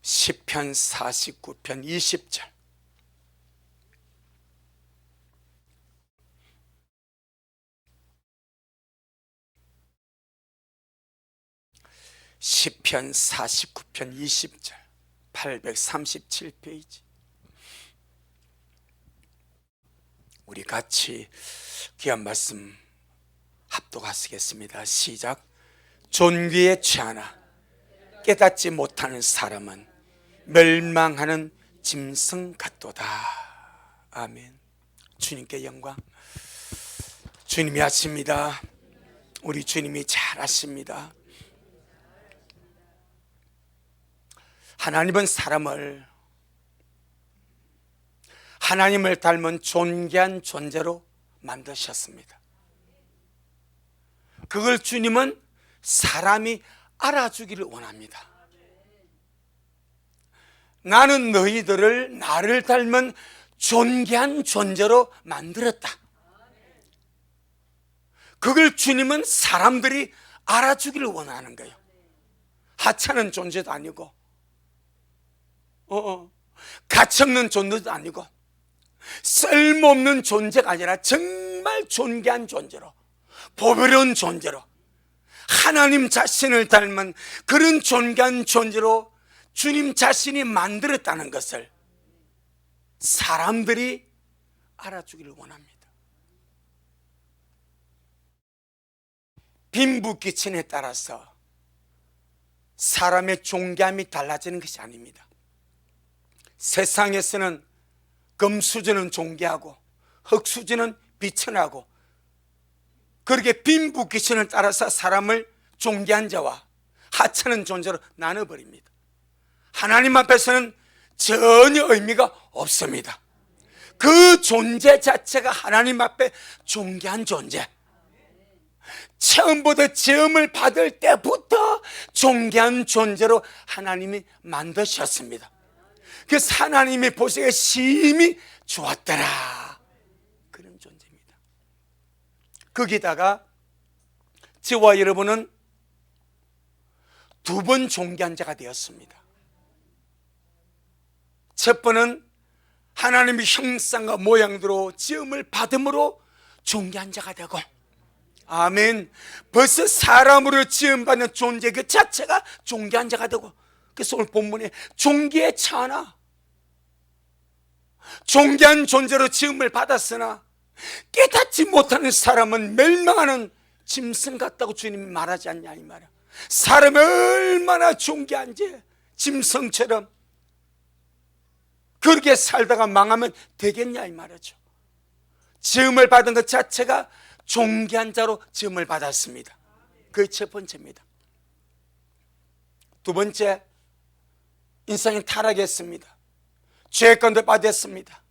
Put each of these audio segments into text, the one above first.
시편 49편 20절. 시편 49편 20절 837페이지. 우리 같이 귀한 말씀 합독하시겠습니다. 시작. 존귀에 취하나 깨닫지 못하는 사람은 멸망하는 짐승 같도다. 아멘. 주님께 영광. 주님이 아십니다. 우리 주님이 잘 아십니다. 하나님은 사람을 하나님을 닮은 존귀한 존재로 만드셨습니다. 그걸 주님은 사람이 알아주기를 원합니다. 나는 너희들을 나를 닮은 존귀한 존재로 만들었다. 그걸 주님은 사람들이 알아주기를 원하는 거예요. 하찮은 존재도 아니고 가치없는 존재도 아니고 쓸모없는 존재가 아니라 정말 존귀한 존재로, 보배로운 존재로, 하나님 자신을 닮은 그런 존귀한 존재로 주님 자신이 만들었다는 것을 사람들이 알아주기를 원합니다. 빈부귀천에 따라서 사람의 존귀함이 달라지는 것이 아닙니다. 세상에서는 금수저는 존귀하고 흙수저는 비천하고, 그렇게 빈부귀천을 따라서 사람을 존귀한 자와 하찮은 존재로 나눠버립니다. 하나님 앞에서는 전혀 의미가 없습니다. 그 존재 자체가 하나님 앞에 존귀한 존재, 처음부터 지음을 받을 때부터 존귀한 존재로 하나님이 만드셨습니다. 그래서 하나님이 보시기에 심히 좋았더라, 그런 존재입니다. 거기다가 저와 여러분은 두 번 존귀한 자가 되었습니다. 첫 번은 하나님의 형상과 모양대로 지음을 받음으로 존귀한 자가 되고, 아멘. 벌써 사람으로 지음받는 존재 그 자체가 존귀한 자가 되고, 그래서 오늘 본문에 존귀에 처하나, 존귀한 존재로 지음을 받았으나 깨닫지 못하는 사람은 멸망하는 짐승 같다고 주님이 말하지 않냐 이 말이야. 사람이 얼마나 존귀한지 짐승처럼 그렇게 살다가 망하면 되겠냐 이 말이죠. 지음을 받은 것 자체가 존귀한 자로 지음을 받았습니다. 그게 첫 번째입니다. 두 번째, 인생이 타락했습니다. 죄 가운데 빠졌습니다.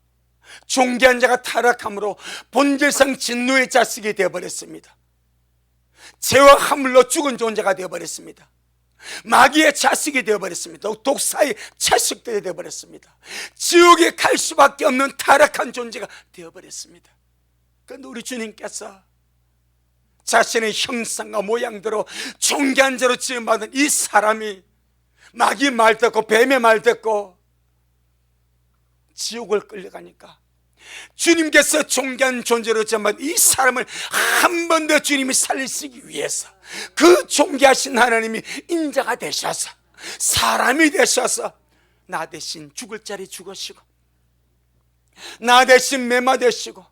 존귀한 자가 타락함으로 본질상 진노의 자식이 되어버렸습니다. 죄와 화물로 죽은 존재가 되어버렸습니다. 마귀의 자식이 되어버렸습니다. 독사의 자식들이 되어버렸습니다. 지옥에 갈 수밖에 없는 타락한 존재가 되어버렸습니다. 그런데 우리 주님께서 자신의 형상과 모양대로 존귀한 자로 지음받은 이 사람이 마귀 말 듣고 뱀의 말 듣고 지옥을 끌려가니까 주님께서 존귀한 존재로 지음받은 이 사람을 한 번 더 주님이 살리시기 위해서 그 존귀하신 하나님이 인자가 되셔서 사람이 되셔서 나 대신 죽을 자리 죽으시고, 나 대신 매맞으시고,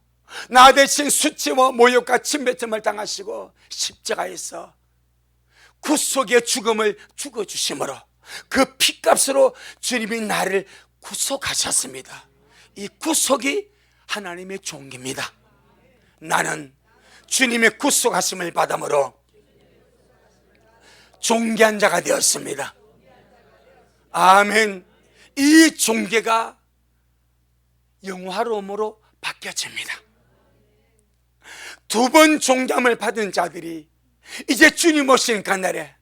나 대신 수치와 모욕과 침뱉음을 당하시고 십자가에서 구속의 죽음을 죽어주심으로 그 피값으로 주님이 나를 구속하셨습니다. 이 구속이 하나님의 종기입니다. 나는 주님의 구속하심을 받음으로 존귀한 자가 되었습니다. 아멘. 이 존귀가 영화로움으로 바뀌어집니다. 두 번 존귀함을 받은 자들이 이제 주님 오신 그날에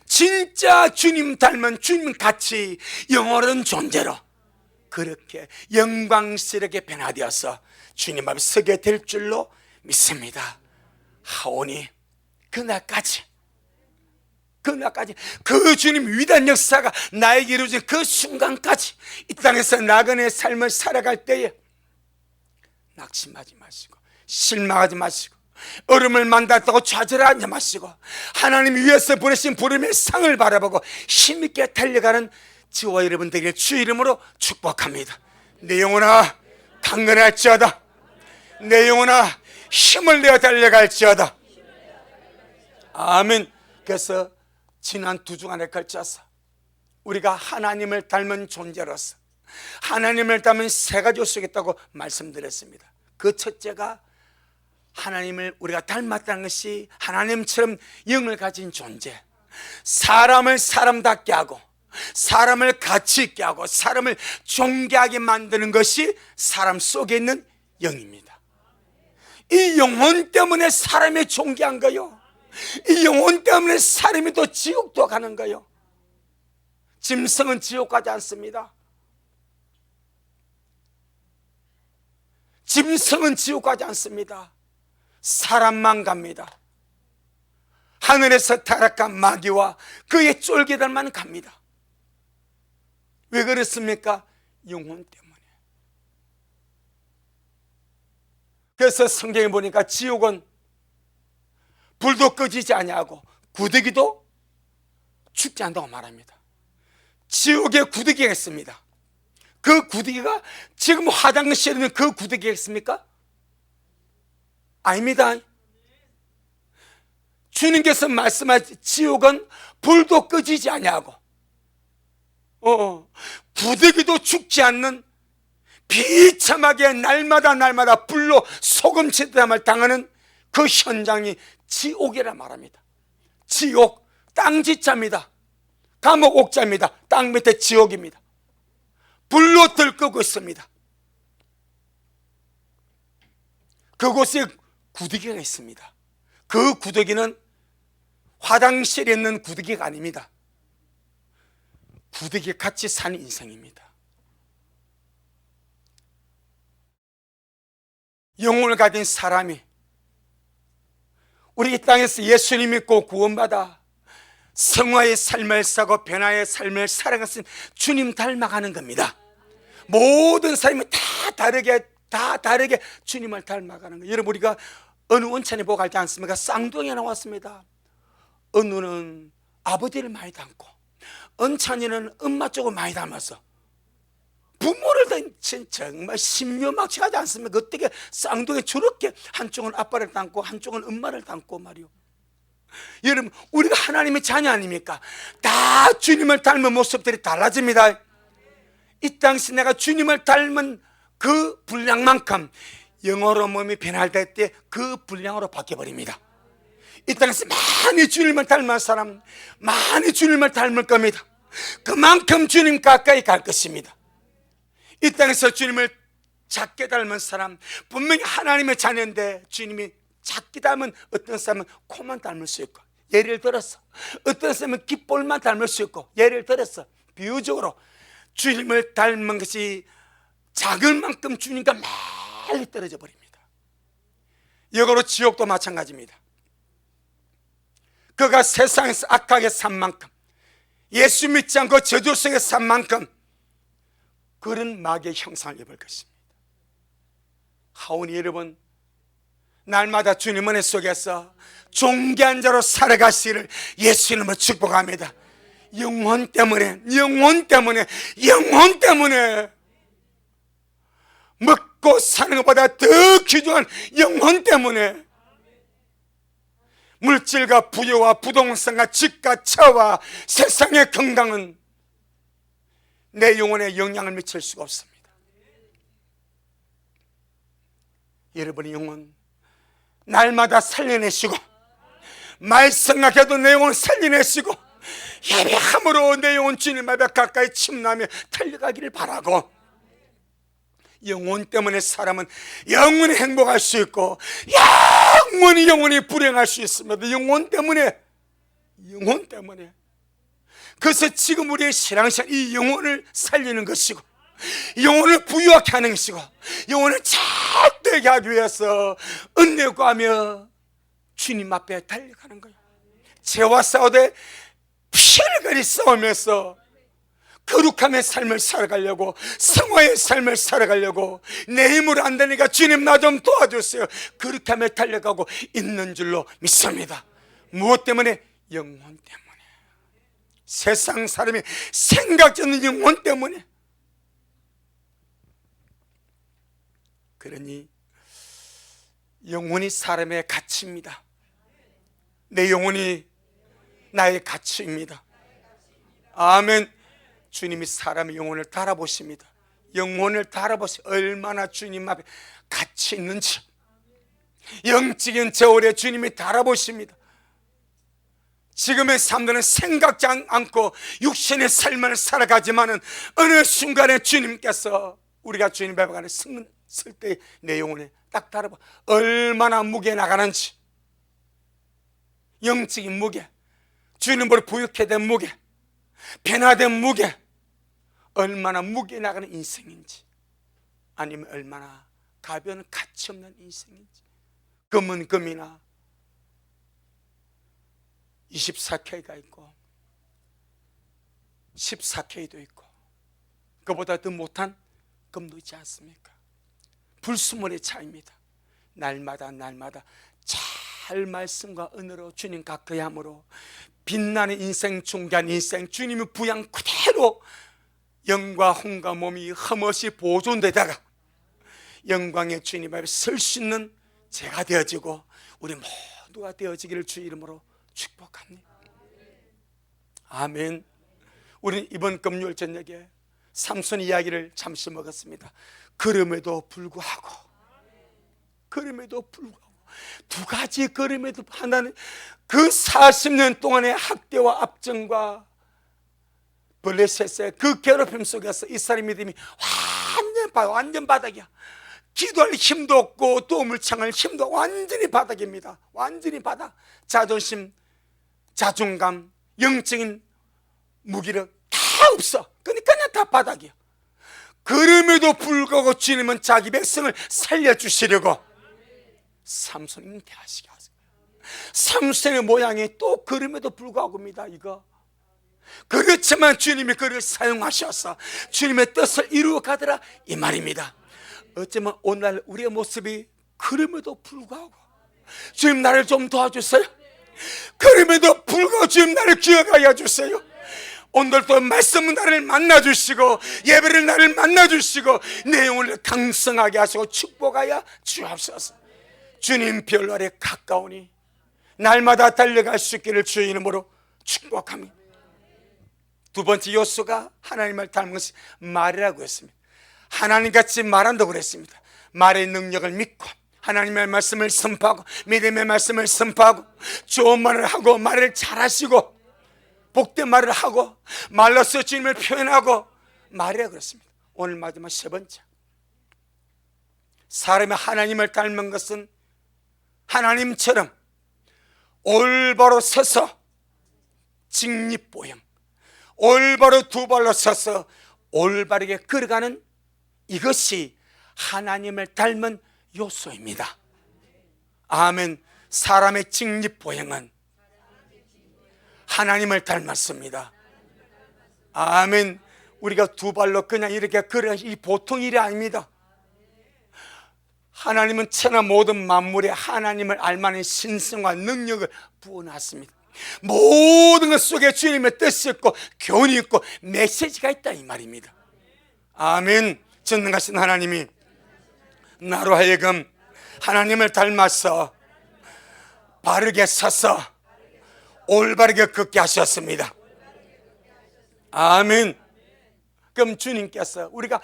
진짜 주님 닮은 주님같이 영원한 존재로 그렇게 영광스럽게 변화되어서 주님 앞에 서게 될 줄로 믿습니다. 하오니 그날까지 그날까지 그 주님 위대한 역사가 나에게 이루어진 그 순간까지 이 땅에서 나그네의 삶을 살아갈 때에 낙심하지 마시고 실망하지 마시고 얼음을 만났다고 좌절하지 마시고 하나님 위에서 보내신 부름의 상을 바라보고 힘있게 달려가는 저와 여러분 되기를 주 이름으로 축복합니다. 내 영혼아 강건할지어다. 내 영혼아 힘을 내어 달려갈지어다. 아멘. 그래서 지난 2주간에 걸쳐서 우리가 하나님을 닮은 존재로서 하나님을 닮은 3가지 요소가 있다고 말씀드렸습니다. 그 첫째가 하나님을 우리가 닮았다는 것이 하나님처럼 영을 가진 존재, 사람을 사람답게 하고 사람을 가치 있게 하고 사람을 존귀하게 만드는 것이 사람 속에 있는 영입니다. 이 영혼 때문에 사람이 존귀한 거요, 이 영혼 때문에 사람이 또 지옥도 가는 거요. 짐승은 지옥 가지 않습니다. 짐승은 지옥 가지 않습니다. 사람만 갑니다. 하늘에서 타락한 마귀와 그의 쫄개들만 갑니다. 왜 그렇습니까? 영혼 때문에. 그래서 성경에 보니까 지옥은 불도 꺼지지 아니하고 구더기도 죽지 않는다고 말합니다. 지옥에 구더기가 있습니다. 그 구더기가 지금 화장실에 있는 그 구더기가 있습니까? 아닙니다. 주님께서 말씀하신 지옥은 불도 꺼지지 아니하고 구더기도 죽지 않는 비참하게 날마다 불로 소금치담을 당하는 그 현장이 지옥이라 말합니다. 지옥, 땅지자입니다. 감옥 옥자입니다. 땅 밑에 지옥입니다. 불로 들끓고 있습니다. 그곳에 구더기가 있습니다. 그 구더기는 화장실에 있는 구더기가 아닙니다. 구더기 같이 사는 인생입니다. 영혼을 가진 사람이 우리 이 땅에서 예수님 믿고 구원받아 성화의 삶을 사고 변화의 삶을 살아가신 주님 닮아가는 겁니다. 모든 사람이 다 다르게 주님을 닮아가는 거예요. 여러분, 우리가 어느 원천에 보고 가지 않습니까? 쌍둥이가 나왔습니다. 어느는 아버지를 많이 닮고 은찬이는 엄마 쪽을 많이 닮아서 부모를 정말 신묘막측하지 않습니까? 어떻게 쌍둥이 저렇게 한쪽은 아빠를 닮고 한쪽은 엄마를 닮고 말이요. 여러분, 우리가 하나님의 자녀 아닙니까? 다 주님을 닮은 모습들이 달라집니다. 이 당시 내가 주님을 닮은 그 분량만큼 영어로 몸이 변화될 때 그 분량으로 바뀌어버립니다. 이 땅에서 많이 주님을 닮은 사람, 많이 주님을 닮을 겁니다. 그만큼 주님 가까이 갈 것입니다. 이 땅에서 주님을 작게 닮은 사람, 분명히 하나님의 자녀인데 주님이 작게 닮은 어떤 사람은 코만 닮을 수 있고, 예를 들어서 어떤 사람은 깃볼만 닮을 수 있고, 예를 들어서 비유적으로 주님을 닮은 것이 작은 만큼 주님과 멀리 떨어져 버립니다. 역으로 지옥도 마찬가지입니다. 그가 세상에서 악하게 산 만큼, 예수 믿지 않고 저주 속에 산 만큼 그런 마귀의 형상을 입을 것입니다. 하오니 여러분, 날마다 주님 은혜 속에서 존귀한 자로 살아가시기를 예수 이름으로 축복합니다. 영혼 때문에 먹고 사는 것보다 더 귀중한 영혼 때문에 물질과 부여와 부동산과 집과 차와 세상의 건강은 내 영혼에 영향을 미칠 수가 없습니다. 여러분의 영혼 날마다 살려내시고, 말씀하게도 내 영혼을 살려내시고, 예배함으로 내 영혼 주님 앞에 가까이 침나며 달려가기를 바라고, 영혼 때문에 사람은 영원히 행복할 수 있고 영원히 불행할 수 있습니다. 영혼 때문에. 그래서 지금 우리의 신앙생활, 이 영혼을 살리는 것이고 영혼을 부유하게 하는 것이고 영혼을 잘되게 하기 위해서 은혜 구하며 주님 앞에 달려가는 거예요. 죄와 싸우되 피를 그리 싸우면서 거룩함의 삶을 살아가려고, 성화의 삶을 살아가려고, 내 힘으로 안 되니까 주님 나 좀 도와주세요, 그렇게 하며 달려가고 있는 줄로 믿습니다. 무엇 때문에? 영혼 때문에. 세상 사람이 생각지 않는 영혼 때문에. 그러니 영혼이 사람의 가치입니다. 내 영혼이 나의 가치입니다. 아멘. 주님이 사람의 영혼을 달아보십니다. 영혼을 달아보시, 얼마나 주님 앞에 가치 있는지 영적인 저울에 주님이 달아보십니다. 지금의 삶들은 생각지 않고 육신의 삶을 살아가지만은 어느 순간에 주님께서 우리가 주님 앞에 가는 쓸 때 내 영혼에 딱 달아봐, 얼마나 무게 나가는지. 영적인 무게, 주님으로 부욕해 된 무게, 변화된 무게, 얼마나 무게 나가는 인생인지, 아니면 얼마나 가벼운 가치 없는 인생인지. 금은 금이나 24K가 있고 14K도 있고 그보다 더 못한 금도 있지 않습니까? 불수물의 차이입니다. 날마다 잘 말씀과 은혜로 주님 가까이 함으로 빛나는 인생, 존귀한 인생, 주님의 부양 그대로 영과 혼과 몸이 흠없이 보존되다가 영광의 주님 앞에 설 수 있는 제가 되어지고 우리 모두가 되어지기를 주 이름으로 축복합니다. 아멘. 우리는 이번 금요일 저녁에 삼손 이야기를 잠시 먹었습니다. 그럼에도 불구하고 두 가지 그럼에도 하나는 그 40년 동안의 학대와 압정과 블레셋의 그 괴롭힘 속에서 이스라엘 믿음이 완전 바닥이야. 기도할 힘도 없고 도움을 청할 힘도 없고 완전히 바닥입니다. 완전히 바닥. 자존심, 자존감, 영적인 무기력 다 없어. 그러니까 다 바닥이야. 그럼에도 불구하고 주님은 자기 백성을 살려주시려고 삼손 잉태하시게 하세요. 삼손의 모양이 또 그럼에도 불구하고입니다. 이거 그렇지만 주님이 그를 사용하셔서 주님의 뜻을 이루어 가더라 이 말입니다. 어쩌면 오늘 우리의 모습이 그럼에도 불구하고 주님 나를 좀 도와주세요. 그럼에도 불구하고 주님 나를 기억하게 해주세요. 오늘도 말씀은 나를 만나주시고 예배를 나를 만나주시고 내 영혼을 강성하게 하시고 축복하여 주옵소서. 주님 별 아래 가까우니 날마다 달려갈 수 있기를 주의 이름으로 축복합니다. 두 번째 요소가 하나님을 닮은 것이 말이라고 했습니다. 하나님같이 말한다고 그랬습니다. 말의 능력을 믿고 하나님의 말씀을 선포하고 믿음의 말씀을 선포하고 좋은 말을 하고 말을 잘하시고 복된 말을 하고 말로써 주님을 표현하고 말이라고 그랬습니다. 오늘 마지막 세 번째, 사람이 하나님을 닮은 것은 하나님처럼 올바로 서서 직립보행, 올바로 두 발로 서서 올바르게 걸어가는 이것이 하나님을 닮은 요소입니다. 아멘. 사람의 직립보행은 하나님을 닮았습니다. 아멘. 우리가 두 발로 그냥 이렇게 걸어 이 보통 일이 아닙니다. 하나님은 천하 모든 만물에 하나님을 알만한 신성과 능력을 부어놨습니다. 모든 것 속에 주님의 뜻이 있고 교훈이 있고 메시지가 있다 이 말입니다. 아멘. 전능하신 하나님이 나로 하여금 하나님을 닮아서 바르게 서서 올바르게 걷게 하셨습니다. 아멘. 그럼 주님께서 우리가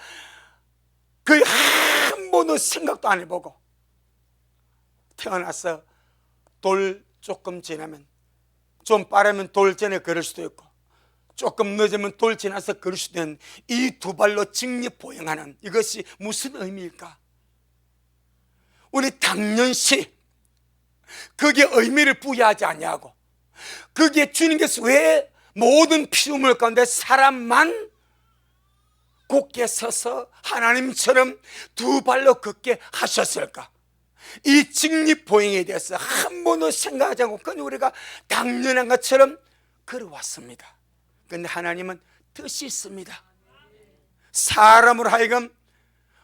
그 한 번도 생각도 안 해보고 태어나서 돌 조금 지나면, 좀 빠르면 돌 전에 걸을 수도 있고 조금 늦으면 돌 지나서 걸을 수도 있는 이 두 발로 직립보행하는 이것이 무슨 의미일까? 우리 당연시 그게 의미를 부여하지 아니하고, 그게 주님께서 왜 모든 피조물 가운데 사람만 곧게 서서 하나님처럼 두 발로 걷게 하셨을까? 이 직립보행에 대해서 한 번도 생각하지 않고 그냥 우리가 당연한 것처럼 걸어왔습니다. 그런데 하나님은 뜻이 있습니다. 사람으로 하여금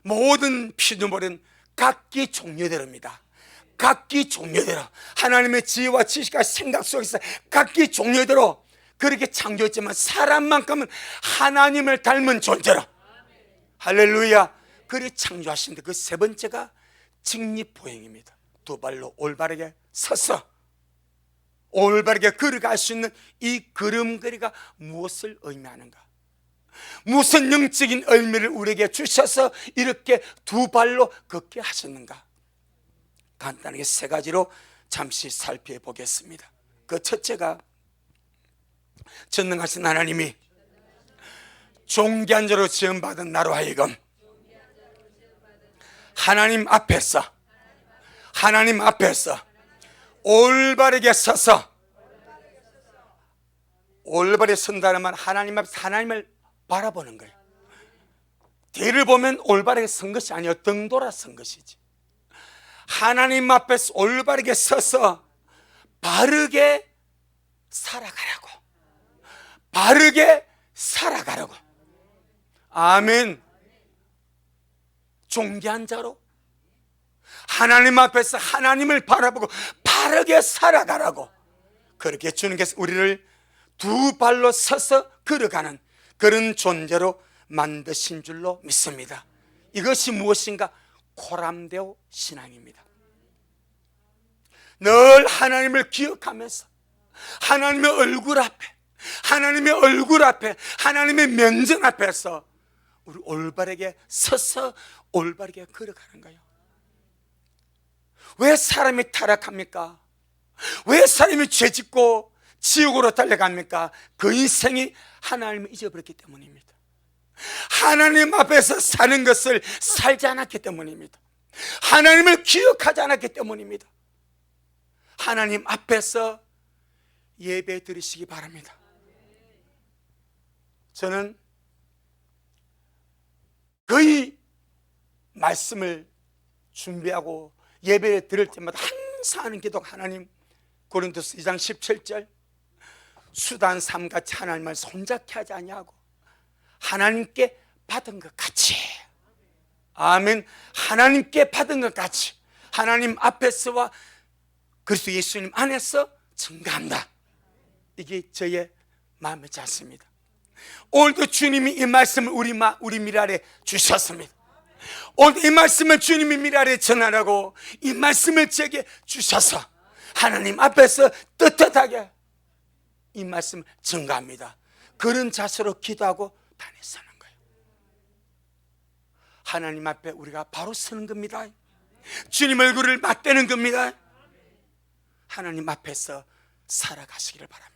모든 피조물은 각기 종류대로입니다. 각기 종류대로 하나님의 지혜와 지식과 생각 속에서 각기 종류대로 그렇게 창조했지만 사람만큼은 하나님을 닮은 존재로, 할렐루야, 그렇게 창조하신데 그 세 번째가 직립보행입니다. 두 발로 올바르게 서서 올바르게 걸어갈 수 있는 이 걸음걸이가 무엇을 의미하는가? 무슨 영적인 의미를 우리에게 주셔서 이렇게 두 발로 걷게 하셨는가? 간단하게 세 가지로 잠시 살펴보겠습니다. 그 첫째가 전능하신 하나님이 존귀한 자로 지음받은 나로 하여금 하나님 앞에서 올바르게 서서, 올바르게 선다는 말 하나님 앞에서 하나님을 바라보는 거예요. 뒤를 보면 올바르게 선 것이 아니요 등 돌아 선 것이지. 하나님 앞에서 올바르게 서서 바르게 살아가라고, 바르게 살아가라고. 아멘. 존귀한 자로 하나님 앞에서 하나님을 바라보고 바르게 살아가라고, 그렇게 주님께서 우리를 두 발로 서서 걸어가는 그런 존재로 만드신 줄로 믿습니다. 이것이 무엇인가? 코람데오 신앙입니다. 늘 하나님을 기억하면서 하나님의 얼굴 앞에, 하나님의 얼굴 앞에, 하나님의 면전 앞에서 우리 올바르게 서서 올바르게 걸어가는 거예요. 왜 사람이 타락합니까? 왜 사람이 죄짓고 지옥으로 달려갑니까? 그 인생이 하나님을 잊어버렸기 때문입니다. 하나님 앞에서 사는 것을 살지 않았기 때문입니다. 하나님을 기억하지 않았기 때문입니다. 하나님 앞에서 예배 드리시기 바랍니다. 저는 거의 말씀을 준비하고 예배를 드릴 때마다 항상 하는 기도가, 하나님, 고린도서 2장 17절, 수단 삼같이 하나님을 손잡게 하지 아니하고 하나님께 받은 것 같이, 아멘, 하나님께 받은 것 같이 하나님 앞에서와 그리스도 예수님 안에서 증가한다. 이게 저의 마음의 자세입니다. 오늘도 주님이 이 말씀을 우리 미랄에 주셨습니다. 오늘 이 말씀을 주님이 미랄에 전하라고 이 말씀을 제게 주셔서 하나님 앞에서 떳떳하게 이 말씀을 증가합니다. 그런 자세로 기도하고 다니서는 거예요. 하나님 앞에 우리가 바로 서는 겁니다. 주님 얼굴을 맞대는 겁니다. 하나님 앞에서 살아가시기를 바랍니다.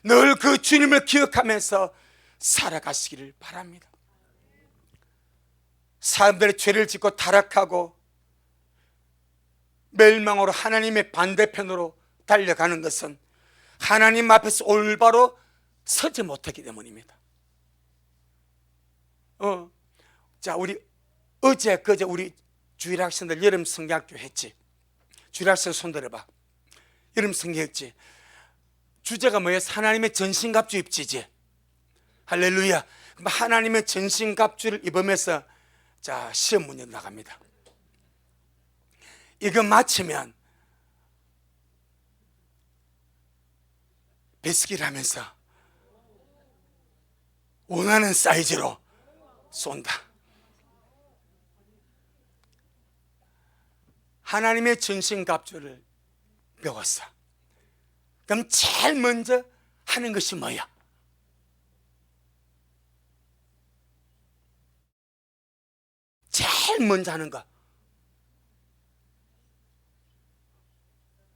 늘 그 주님을 기억하면서 살아가시기를 바랍니다. 사람들의 죄를 짓고 타락하고 멸망으로 하나님의 반대편으로 달려가는 것은 하나님 앞에서 올바로 서지 못하기 때문입니다. 자, 우리 그제 우리 주일 학생들 여름 성경학교 했지. 주일 학생 손 들어봐. 여름 성경 했지. 주제가 뭐예요? 하나님의 전신갑주 입지지. 할렐루야. 그럼 하나님의 전신갑주를 입으면서 자, 시험 문제 나갑니다. 이거 마치면 배스기를 하면서 원하는 사이즈로 쏜다. 하나님의 전신갑주를 배웠어. 그럼 제일 먼저 하는 것이 뭐야? 제일 먼저 하는 거,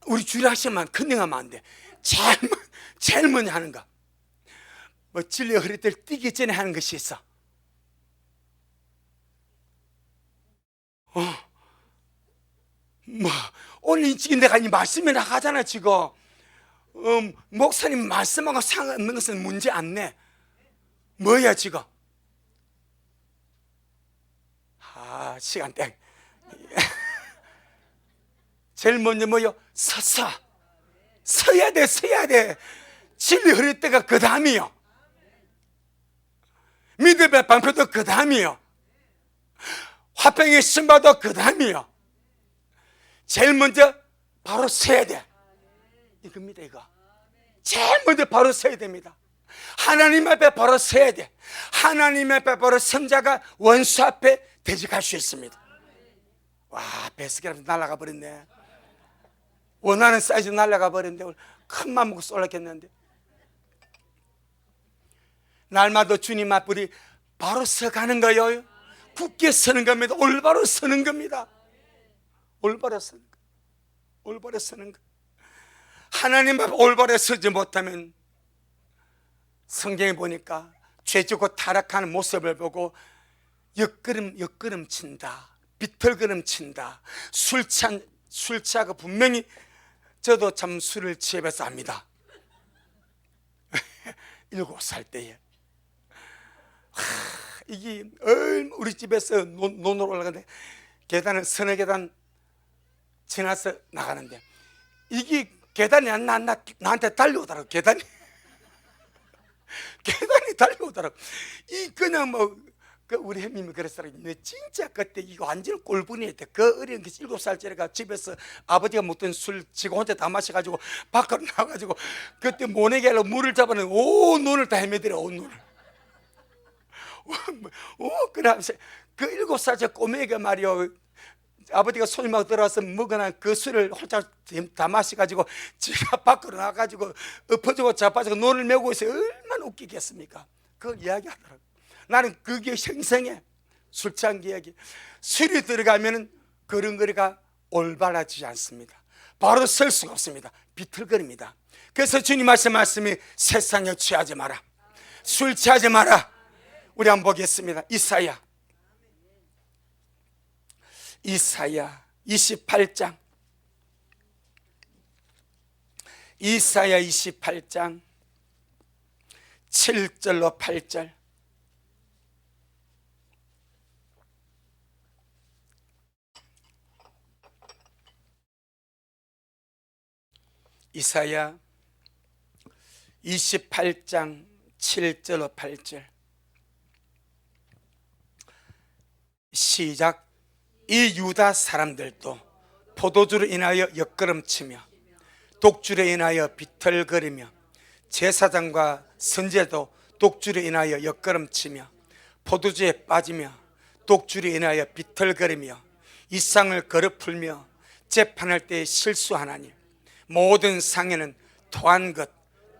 우리 주일학생만 컨닝하면 안 돼. 제일 먼저 하는 거, 뭐 진리의 허리띠를 뛰기 전에 하는 것이 있어. 뭐 오늘 지금 내가 이 말씀에 나가잖아. 지금 목사님 말씀하고 상관없는 것은 문제 안 내. 뭐야 지금? 시간 땡. 제일 먼저 뭐요? 서서 서야 돼, 서야 돼. 진리 흐를 때가 그 다음이요. 믿음의 방패도 그 다음이요. 화평의 신바도 그 다음이요. 제일 먼저 바로 서야 돼. 이겁니다, 이거. 제일 먼저 바로 서야 됩니다. 하나님 앞에 바로 서야 돼. 하나님 앞에 바로 성자가 원수 앞에 대적할 수 있습니다. 와, 베스키라도 날아가 버렸네. 원하는 사이즈 날아가 버렸는데 큰 맘 먹고 쏠랐겠는데. 날마다 주님 앞에 우리 바로 서가는 거예요. 굳게 서는 겁니다. 올바로 서는 겁니다. 올바로 서는 거. 올바로 서는 거. 하나님 앞에 올바로 서지 못하면 성경에 보니까 죄짓고 타락하는 모습을 보고 옆걸음 친다, 비틀걸음 친다, 술 취하고 분명히 저도 참 술을 취해서 압니다. 7살 때에 이게 우리 집에서 논으로 올라가는데 계단을 서너 계단 지나서 나가는데 이게 계단이 나한테 달려오더라고. 계단이 달려오더라고. 이 그냥 우리 형님이 그랬더라고. 너 진짜 그때 이거 완전 꼴분이었대. 그 어린 7살짜리가 집에서 아버지가 먹던 술 지가 혼자 다 마셔가지고 밖으로 나와가지고 그때 모내게 하려고 물을 잡아내고 온 눈을 다 헤매더래. 온 눈을. 그러면서 그 7살짜리 꼬매가 말이요, 아버지가 손님하고 들어와서 먹어놔 그 술을 혼자 다 마셔가지고 지가 밖으로 나가가지고 엎어지고 자빠지고 눈을 메고 있어요. 얼마나 웃기겠습니까? 그걸 이야기하더라고. 나는 그게 생생해. 술 취한 이야기. 술이 들어가면은 걸음걸이가 올바라지지 않습니다. 바로 설 수가 없습니다. 비틀거립니다. 그래서 주님 말씀이 세상에 취하지 마라, 술 취하지 마라. 우리 한번 보겠습니다. 이사야 28장. 이사야 28장 7절로 8절. 이사야 28장 7절로 8절. 시작. 이 유다 사람들도 포도주로 인하여 옆걸음치며 독주로 인하여 비틀거리며 제사장과 선지자도 독주로 인하여 옆걸음치며 포도주에 빠지며 독주로 인하여 비틀거리며 이상을 거르풀며 재판할 때 실수하나니 모든 상에는 토한 것,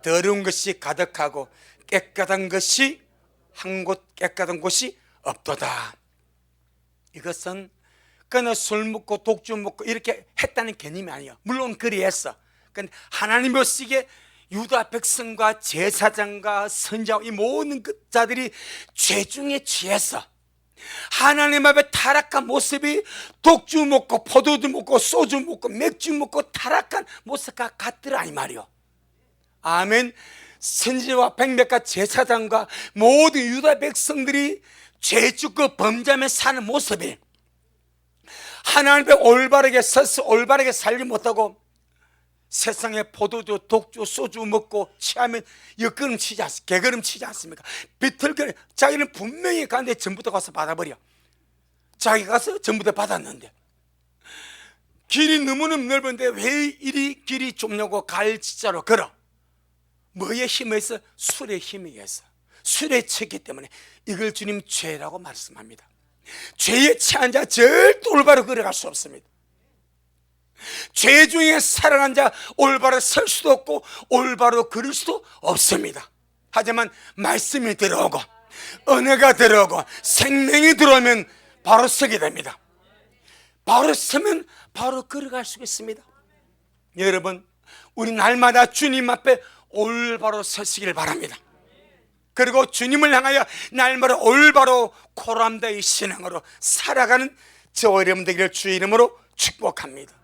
더러운 것이 가득하고 깨끗한 것이 한 곳 깨끗한 곳이 없도다. 이것은 그는 술 먹고 독주 먹고 이렇게 했다는 개념이 아니에요. 물론 그리했어. 근데 하나님 보시기에 유다 백성과 제사장과 선지자 이 모든 자들이 죄 중에 취했어. 하나님 앞에 타락한 모습이 독주 먹고 포도주 먹고 소주 먹고 맥주 먹고 타락한 모습과 같더라 이 말이요. 아멘. 선지자와 백맥과 제사장과 모든 유다 백성들이 죄 짓고 범죄하며 사는 모습이 하나님 앞에 올바르게 서서 올바르게 살지 못하고 세상에 포도주, 독주, 소주 먹고 취하면 옆걸음 치지 않습니까? 개걸음 치지 않습니까? 비틀거려. 자기는 분명히 가는데 전부 다 가서 받아버려. 자기 가서 전부 다 받았는데 길이 너무너무 넓은데 왜 이리 길이 좁냐고 갈지자로 걸어. 뭐에 힘에서? 술의 힘에 의해서. 술에 취했기 때문에 이걸 주님 죄라고 말씀합니다. 죄에 취한 자 절대 올바로 걸어갈 수 없습니다. 죄 중에 살아난 자 올바로 설 수도 없고 올바로 걸을 수도 없습니다. 하지만 말씀이 들어오고 은혜가 들어오고 생명이 들어오면 바로 서게 됩니다. 바로 서면 바로 걸어갈 수 있습니다. 여러분, 우리 날마다 주님 앞에 올바로 서시길 바랍니다. 그리고 주님을 향하여 날마다 올바로 코람다의 신앙으로 살아가는 저와 여러분 되기를 주의 이름으로 축복합니다.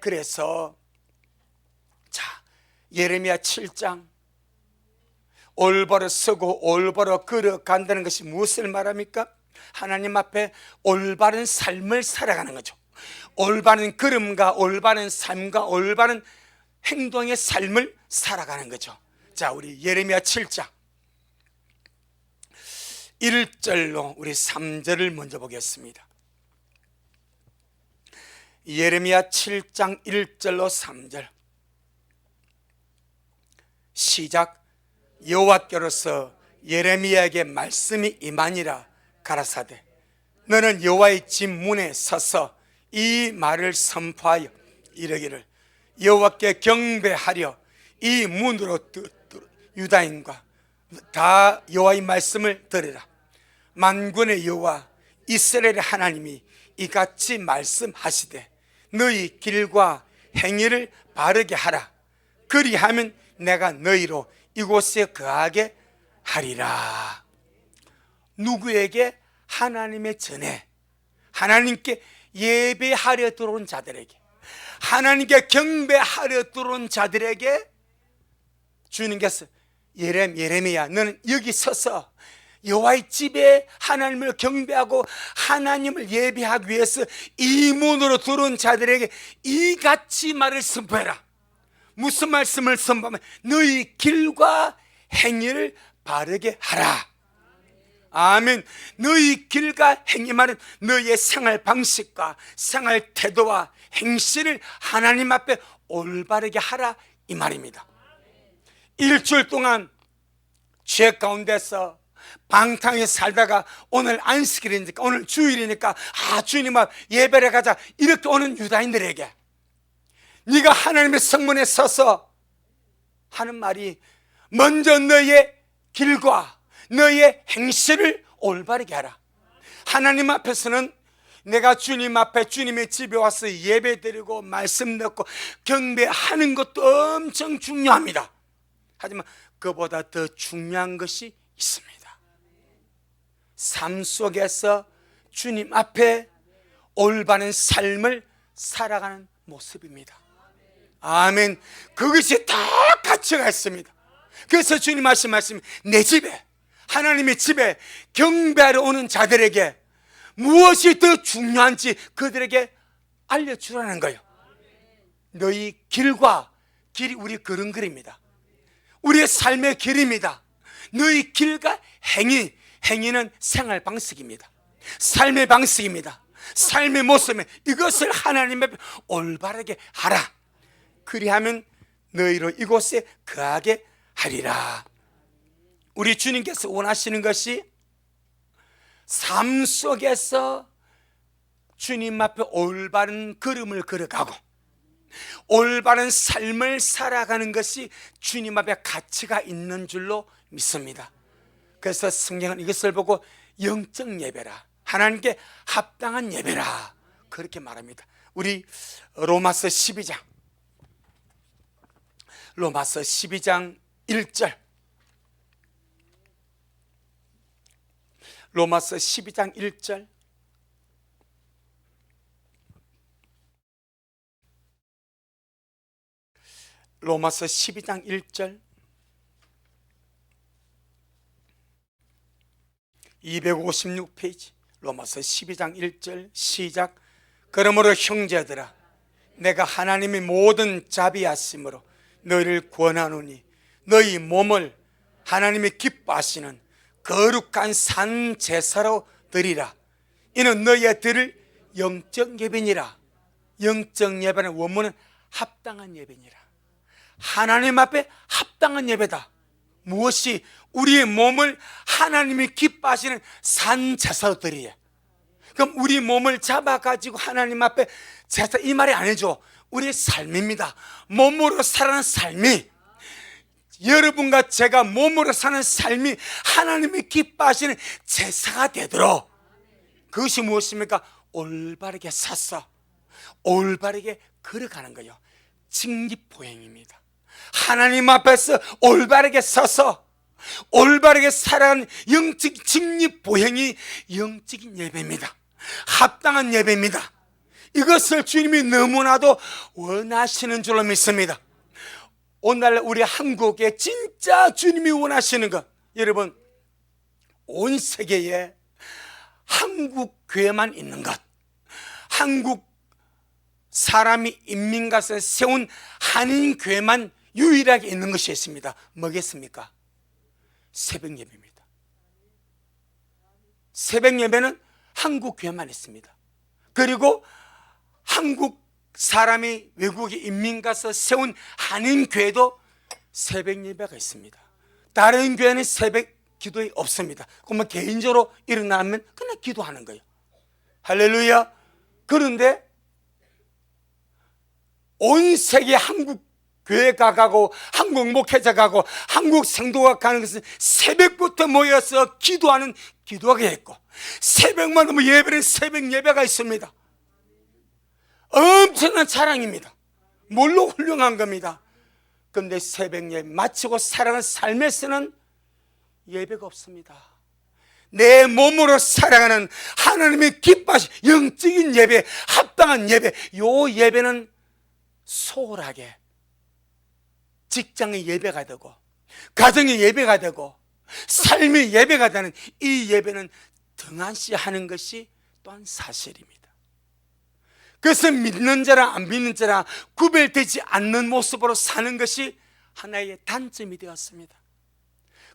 그래서 자, 예레미야 7장 올바로 서고 올바로 걸어간다는 것이 무엇을 말합니까? 하나님 앞에 올바른 삶을 살아가는 거죠. 올바른 걸음과 올바른 삶과 올바른 행동의 삶을 살아가는 거죠. 자, 우리 예레미야 7장 1절로 우리 3절을 먼저 보겠습니다. 예레미야 7장 1절로 3절 시작. 여호와께로서 예레미야에게 말씀이 임하니라. 가라사대 너는 여호와의 집 문에 서서 이 말을 선포하여 이르기를 여호와께 경배하려 이 문으로 유다인과 다 여호와의 말씀을 들으라. 만군의 여호와 이스라엘의 하나님이 이같이 말씀하시되 너희 길과 행위를 바르게 하라. 그리하면 내가 너희로 이곳에 거하게 하리라. 누구에게? 하나님의 전에 하나님께 예배하려 들어온 자들에게, 하나님께 경배하려 들어온 자들에게 주님께서 예레미야 너는 여기 서서 여호와의 집에 하나님을 경배하고 하나님을 예배하기 위해서 이 문으로 들어온 자들에게 이같이 말을 선포해라. 무슨 말씀을 선포하면 너희 길과 행위를 바르게 하라. 아멘. 너희 길과 행위 말은 너희의 생활 방식과 생활 태도와 행실을 하나님 앞에 올바르게 하라 이 말입니다. 일주일 동안 죄 가운데서 방탕에 살다가 오늘 안식일이니까, 오늘 주일이니까 주님 앞 예배를 가자 이렇게 오는 유다인들에게 네가 하나님의 성문에 서서 하는 말이 먼저 너희의 길과 너희의 행실을 올바르게 하라. 하나님 앞에서는 내가 주님 앞에 주님의 집에 와서 예배드리고 말씀 듣고 경배하는 것도 엄청 중요합니다. 하지만 그보다 더 중요한 것이 있습니다. 삶 속에서 주님 앞에 올바른 삶을 살아가는 모습입니다. 아멘. 그것이 다 가치가 있습니다. 그래서 주님 하신 말씀, 내 집에, 하나님의 집에 경배하러 오는 자들에게 무엇이 더 중요한지 그들에게 알려주라는 거예요. 너희 길과 길이 우리 걸음걸이입니다. 우리의 삶의 길입니다. 너희 길과 행위는 생활 방식입니다. 삶의 방식입니다. 삶의 모습에 이것을 하나님 앞에 올바르게 하라. 그리하면 너희로 이곳에 거하게 하리라. 우리 주님께서 원하시는 것이 삶 속에서 주님 앞에 올바른 걸음을 걸어가고 올바른 삶을 살아가는 것이 주님 앞에 가치가 있는 줄로 믿습니다. 그래서 성경은 이것을 보고 영적 예배라, 하나님께 합당한 예배라 그렇게 말합니다. 우리 로마서 12장 1절, 로마서 12장 1절, 로마서 12장 1절, 256페이지 로마서 12장 1절 시작. 그러므로 형제들아 내가 하나님의 모든 자비하심으로 너희를 권하노니 너희 몸을 하나님이 기뻐하시는 거룩한 산 제사로 드리라. 이는 너희의 드릴 영적 예배니라. 영적 예배는 원문은 합당한 예배니라. 하나님 앞에 합당한 예배다. 무엇이? 우리의 몸을 하나님이 기뻐하시는 산 제사로 드리래. 그럼 우리 몸을 잡아가지고 하나님 앞에 제사, 이 말이 아니죠. 우리의 삶입니다. 몸으로 살아가는 삶이, 여러분과 제가 몸으로 사는 삶이 하나님이 기뻐하시는 제사가 되도록, 그것이 무엇입니까? 올바르게 서서 올바르게 걸어가는 거예요. 직립보행입니다. 하나님 앞에서 올바르게 서서 올바르게 살아가는 영적 직립보행이 영적인 예배입니다. 합당한 예배입니다. 이것을 주님이 너무나도 원하시는 줄로 믿습니다. 오늘날 우리 한국에 진짜 주님이 원하시는 것, 여러분, 온 세계에 한국 교회만 있는 것, 한국 사람이 인민 가서 세운 한인교회만 유일하게 있는 것이 있습니다. 뭐겠습니까? 새벽 예배입니다. 새벽 예배는 한국 교회만 있습니다. 그리고 한국 사람이 외국에 인민 가서 세운 한인교회도 새벽 예배가 있습니다. 다른 교회는 새벽 기도에 없습니다. 그러면 개인적으로 일어나면 그냥 기도하는 거예요. 할렐루야. 그런데 온 세계 한국 교회가 가고 한국 목회자가 가고 한국 성도가 가는 것은 새벽부터 모여서 기도하는 기도가 있고, 새벽마다 예배는 새벽 예배가 있습니다. 엄청난 자랑입니다. 뭘로 훌륭한 겁니다. 그런데 새벽 예배 마치고 살아가는 삶에서는 예배가 없습니다. 내 몸으로 살아가는 하나님의 기뻐하신 영적인 예배, 합당한 예배, 요 예배는 소홀하게 직장의 예배가 되고 가정의 예배가 되고 삶의 예배가 되는 이 예배는 등한시하는 것이 또한 사실입니다. 그래서 믿는 자랑 안 믿는 자랑 구별되지 않는 모습으로 사는 것이 하나의 단점이 되었습니다.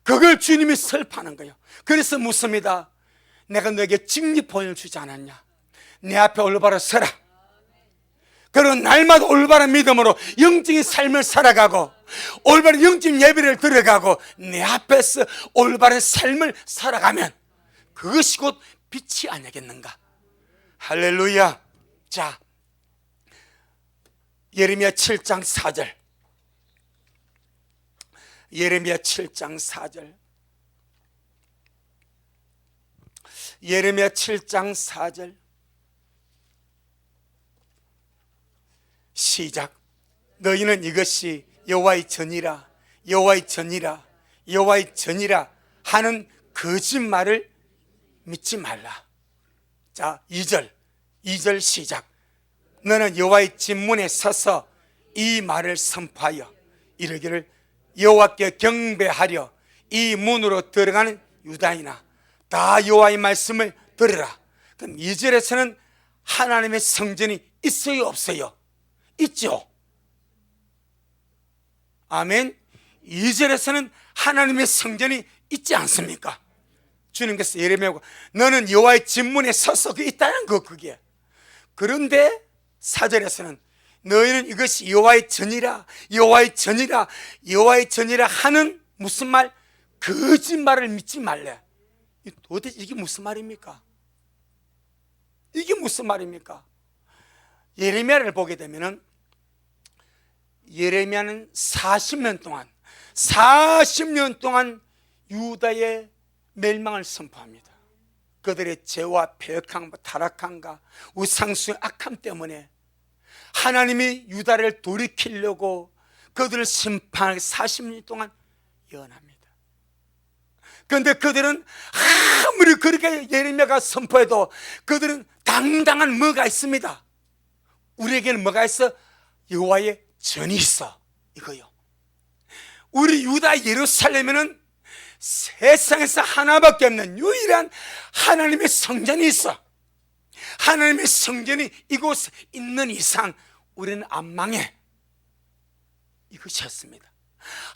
그걸 주님이 설파하는 거예요. 그래서 묻습니다. 내가 너에게 직립보혈을 주지 않았냐? 내 앞에 올바로 서라. 그런 날마다 올바른 믿음으로 영적인 삶을 살아가고 올바른 영적인 예배를 드려가고 내 앞에서 올바른 삶을 살아가면 그것이 곧 빛이 아니겠는가? 할렐루야. 자, 예레미야 7장 4절. 예레미야 7장 4절. 예레미야 7장 4절. 시작. 너희는 이것이 여호와의 전이라, 여호와의 전이라, 여호와의 전이라 하는 거짓말을 믿지 말라. 자, 2절 시작. 너는 여호와의 진문에 서서 이 말을 선포하여 이르기를 여호와께 경배하려 이 문으로 들어가는 유다인아 다 여호와의 말씀을 들으라. 그럼 2절에서는 하나님의 성전이 있어요 없어요? 있죠. 아멘. 2절에서는 하나님의 성전이 있지 않습니까? 주님께서 예레미야고 너는 여호와의 진문에 서서 있다는 거 그게. 그런데 4절에서는 너희는 이것이 여호와의 전이라, 여호와의 전이라, 여호와의 전이라 하는 무슨 말? 거짓말을 믿지 말래. 도대체 이게 무슨 말입니까? 이게 무슨 말입니까? 예레미야를 보게 되면은 예레미야는 40년 동안 유다의 멸망을 선포합니다. 그들의 죄와 패역함과 타락함과 우상숭의 악함 때문에 하나님이 유다를 돌이키려고 그들을 심판하기 40년 동안 예언합니다. 그런데 그들은 아무리 그렇게 예레미야가 선포해도 그들은 당당한 뭐가 있습니다. 우리에게는 뭐가 있어? 여호와의 전이 있어. 이거요. 우리 유다 예루살렘에는 세상에서 하나밖에 없는 유일한 하나님의 성전이 있어. 하나님의 성전이 이곳에 있는 이상 우리는 안 망해. 이것이었습니다.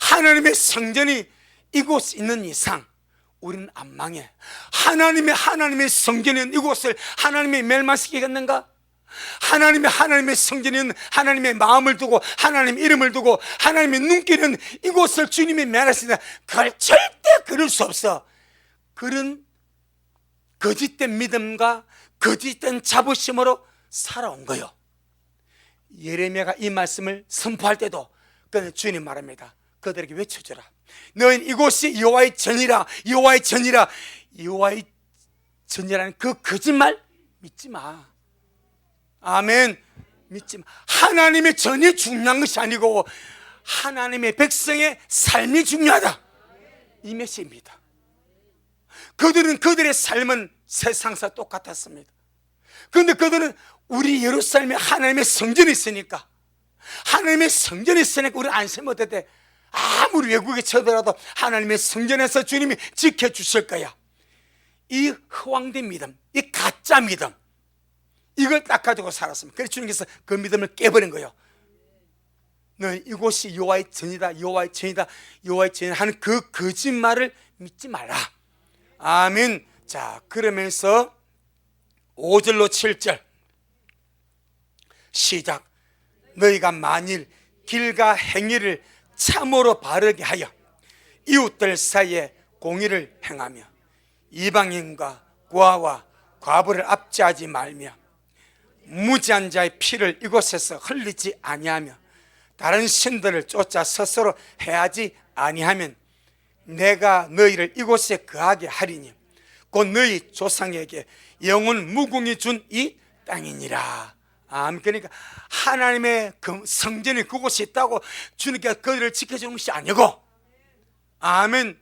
하나님의 성전이 이곳에 있는 이상 우리는 안 망해. 하나님의 성전인 이곳을 하나님이 멸망시키겠는가? 하나님의 성전인 하나님의 마음을 두고 하나님의 이름을 두고 하나님의 눈길은 이곳을 주님이 멸하시다. 그걸 절대 그럴 수 없어. 그런 거짓된 믿음과 거짓된 자부심으로 살아온 거요. 예레미야가 이 말씀을 선포할 때도 주님 말합니다. 그들에게 외쳐주라. 너희는 이곳이 여호와의 전이라, 여호와의 전이라. 여호와의 전이라는 그 거짓말 믿지 마. 아멘. 믿지 마. 하나님의 전이 중요한 것이 아니고 하나님의 백성의 삶이 중요하다. 이 메시지입니다. 그들은 그들의 삶은 세상사 똑같았습니다. 그런데 그들은 우리 예루살렘에 하나님의 성전이 있으니까, 하나님의 성전이 있으니까 우리는 안심 못했대. 아무리 외국에 쳐들어도 하나님의 성전에서 주님이 지켜주실 거야. 이 허황된 믿음, 이 가짜 믿음, 이걸 딱 가지고 살았습니다. 그래서 주님께서 그 믿음을 깨버린 거예요. 너 이곳이 여호와의 전이다, 여호와의 전이다, 여호와의 전이다 하는 그 거짓말을 믿지 말라. 아멘. 자, 그러면서 5절로 7절 시작. 너희가 만일 길과 행위를 참으로 바르게 하여 이웃들 사이에 공의를 행하며 이방인과 고아와 과부를 압제하지 말며 무지한 자의 피를 이곳에서 흘리지 아니하며 다른 신들을 쫓아 스스로 해하지 아니하면 내가 너희를 이곳에 거하게 하리니 곧 너희 조상에게 영원 무궁히 준 이 땅이니라. 그러니까 하나님의 그 성전이 그곳이 있다고 주님께서 그들을 지켜주는 것이 아니고, 아멘,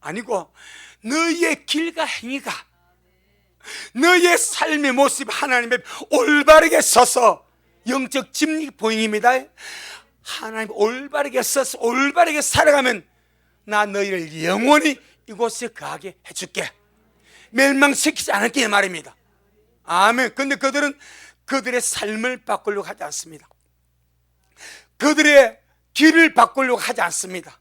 아니고 너희의 길과 행위가, 너희의 삶의 모습이 하나님의 올바르게 서서, 영적 진리 보행입니다. 하나님 올바르게 서서 올바르게 살아가면 나 너희를 영원히 이곳에 거하게 해줄게, 멸망시키지 않을게 말입니다. 아멘. 근데 그들은 그들의 삶을 바꾸려고 하지 않습니다. 그들의 길을 바꾸려고 하지 않습니다.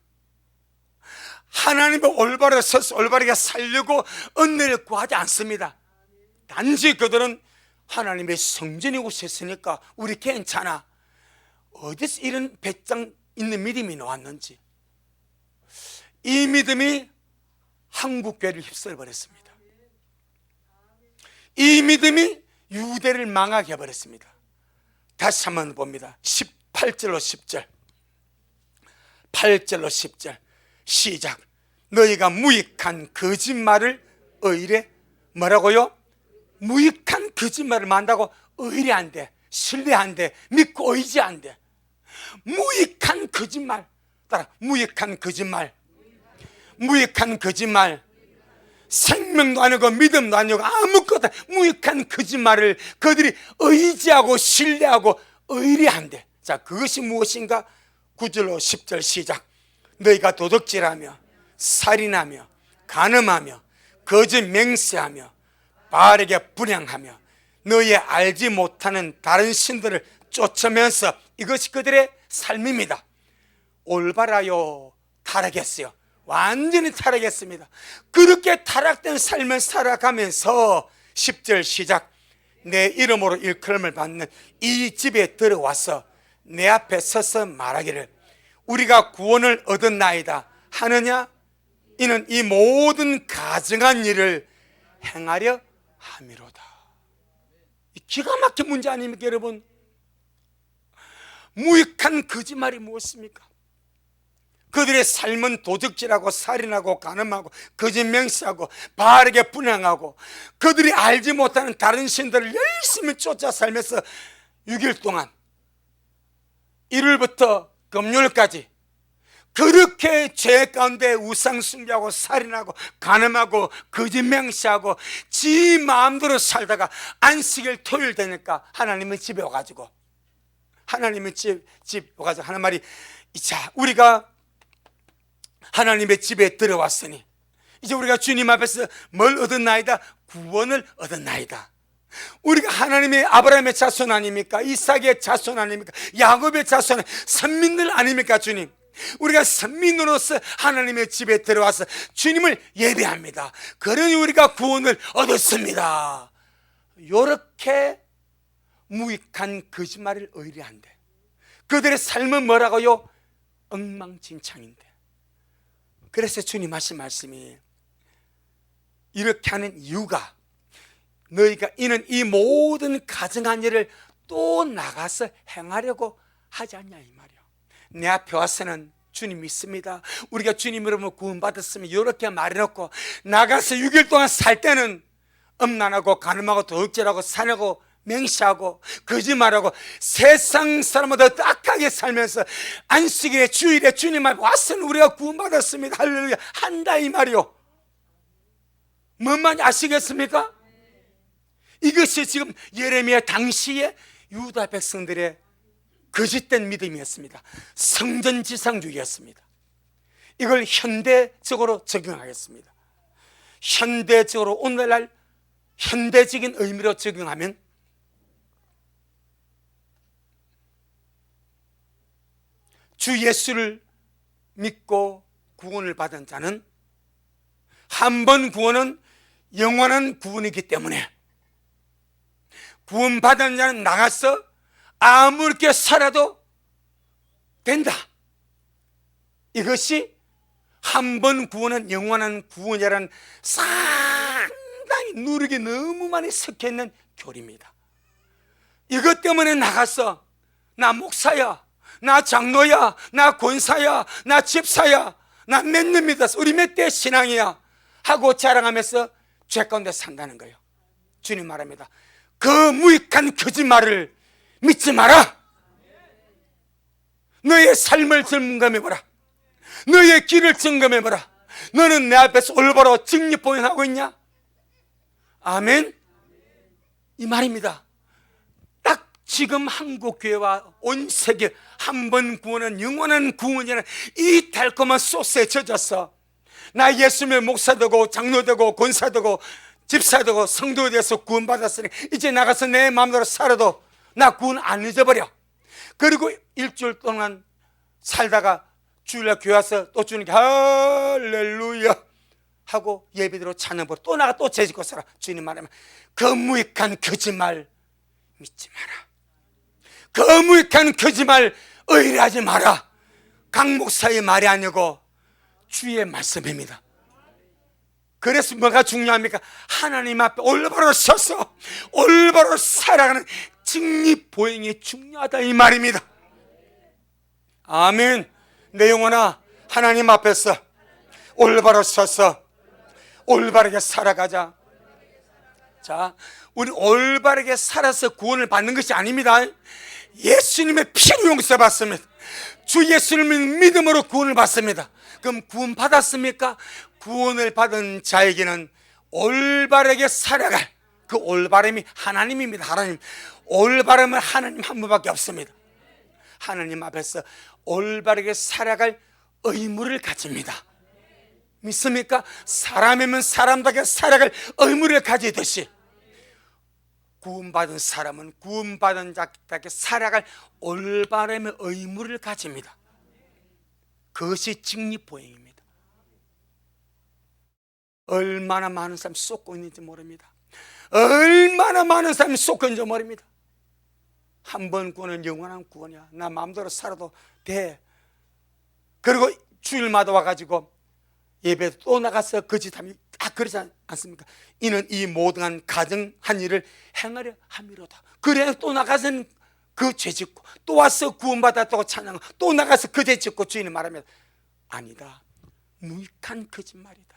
하나님의 올바르게 서서 올바르게 살려고 은혜를 구하지 않습니다. 단지 그들은 하나님의 성전이 곳에 있으니까 우리 괜찮아, 어디서 이런 배짱 있는 믿음이 나왔는지, 이 믿음이 한국교회를 휩쓸어버렸습니다. 이 믿음이 유대를 망하게 해버렸습니다. 다시 한번 봅니다. 18절로 10절 8절로 10절 시작. 너희가 무익한 거짓말을 의뢰, 뭐라고요? 무익한 거짓말을 만다고 의뢰한대, 신뢰한대, 믿고 의지한대. 무익한 거짓말, 따라 무익한 거짓말, 무익한 거짓말, 생명도 아니고 믿음도 아니고 아무것도 무익한 거짓말을 그들이 의지하고 신뢰하고 의뢰한대. 자, 그것이 무엇인가? 9절로 10절 시작. 너희가 도둑질하며 살인하며 간음하며 거짓 맹세하며 바알에게 분향하며 너희의 알지 못하는 다른 신들을 쫓으면서, 이것이 그들의 삶입니다. 올바라요 타락했어요. 완전히 타락했습니다. 그렇게 타락된 삶을 살아가면서 10절 시작. 내 이름으로 일컬음을 받는 이 집에 들어와서 내 앞에 서서 말하기를 우리가 구원을 얻었나이다 하느냐? 이는 이 모든 가증한 일을 행하려 함이로다. 기가 막힌 문제 아닙니까 여러분? 무익한 거짓말이 무엇입니까? 그들의 삶은 도둑질하고 살인하고 간음하고 거짓 맹세하고 바알에게 분향하고 그들이 알지 못하는 다른 신들을 열심히 쫓아 살면서 6일 동안 일요일부터 금요일까지 그렇게 죄 가운데 우상 숭배하고 살인하고 간음하고 거짓 맹세하고 지 마음대로 살다가 안식일 토요일 되니까 하나님의 집에 와가지고, 하나님의 집 와가지고 하는 말이, 자, 우리가 하나님의 집에 들어왔으니 이제 우리가 주님 앞에서 뭘 얻었나이다? 구원을 얻었나이다. 우리가 하나님의 아브라함의 자손 아닙니까? 이삭의 자손 아닙니까? 야곱의 자손, 선민들 아닙니까 주님? 우리가 선민으로서 하나님의 집에 들어와서 주님을 예배합니다. 그러니 우리가 구원을 얻었습니다. 이렇게 무익한 거짓말을 의뢰한대. 그들의 삶은 뭐라고요? 엉망진창인데. 그래서 주님 하신 말씀이, 이렇게 하는 이유가 너희가 이는 이 모든 가증한 일을 또 나가서 행하려고 하지 않냐 이 말이야. 내 앞에 와서는 주님 믿습니다, 우리가 주님 이름으로 구원받았으면 이렇게 말해놓고 나가서 6일 동안 살 때는 음란하고 간음하고 도둑질하고 살인하고 맹세하고 거짓말하고 세상 사람보다 딱하게 살면서 안식일에 주일에 주님 앞에 와서는 우리가 구원받았습니다 할렐루야 한다 이 말이요. 뭔 말인지 아시겠습니까? 이것이 지금 예레미야 당시에 유다 백성들의 거짓된 믿음이었습니다. 성전지상주의였습니다. 이걸 현대적으로 적용하겠습니다. 현대적으로 오늘날 현대적인 의미로 적용하면 주 예수를 믿고 구원을 받은 자는 한 번 구원은 영원한 구원이기 때문에 구원받은 자는 나가서 아무렇게 살아도 된다. 이것이 한 번 구원은 영원한 구원이라는 상당히 누르게 너무 많이 섞여있는 교리입니다. 이것 때문에 나가서 나 목사야, 나 장로야, 나 권사야, 나 집사야, 나 몇 년 믿었어, 우리 몇 대 신앙이야 하고 자랑하면서 죄 가운데 산다는 거예요. 주님 말합니다. 그 무익한 거짓말을 믿지 마라. 너의 삶을 점검해보라. 너의 길을 점검해보라. 너는 내 앞에서 올바로 직립보행하고 있냐? 아멘. 이 말입니다. 딱 지금 한국교회와 온 세계 한 번 구원은 영원한 구원이라는 이 달콤한 소스에 젖어서 나 예수님의 목사 되고 장로 되고 권사 되고 집사 되고 성도에 대해서 구원받았으니 이제 나가서 내 마음대로 살아도 나 구원 안 잊어버려. 그리고 일주일 동안 살다가 주일날 교회 와서 또 주님께 할렐루야 하고 예배대로 찬양부로 또 나가 또 죄짓고 살아. 주님 말하면 그 무익한 거짓말 믿지 마라. 그 무익한 거짓말 의뢰하지 마라. 강 목사의 말이 아니고 주의 말씀입니다. 그래서 뭐가 중요합니까? 하나님 앞에 올바로 서서 올바로 살아가는 직립보행이 중요하다 이 말입니다. 아멘. 내 영혼아, 하나님 앞에서 올바로 서서 올바르게 살아가자. 자, 우리 올바르게 살아서 구원을 받는 것이 아닙니다. 예수님의 피로 용서받습니다. 주 예수님을 믿음으로 구원을 받습니다. 그럼 구원 받았습니까? 구원을 받은 자에게는 올바르게 살아갈 그 올바름이 하나님입니다. 하나님. 올바름은 하나님 한 분밖에 없습니다. 하나님 앞에서 올바르게 살아갈 의무를 가집니다. 믿습니까? 사람이면 사람답게 살아갈 의무를 가지듯이 구원받은 사람은 구원받은 자답게 살아갈 올바름의 의무를 가집니다. 그것이 직립보행입니다. 얼마나 많은 사람이 쏟고 있는지 모릅니다. 얼마나 많은 사람이 쏟고 있는지 모릅니다. 한 번 구원은 영원한 구원이야. 나 마음대로 살아도 돼. 그리고 주일마다 와가지고 예배 또 나가서 거짓하면 그러지 않습니까? 이는 이 모든 가정한 일을 행하려 함이로다. 그래 또 나가서는 그 죄 짓고 또 와서 구원받았다고 찬양하고 또 나가서 그 죄 짓고 주인이 말하면 아니다. 무익한 거짓말이다.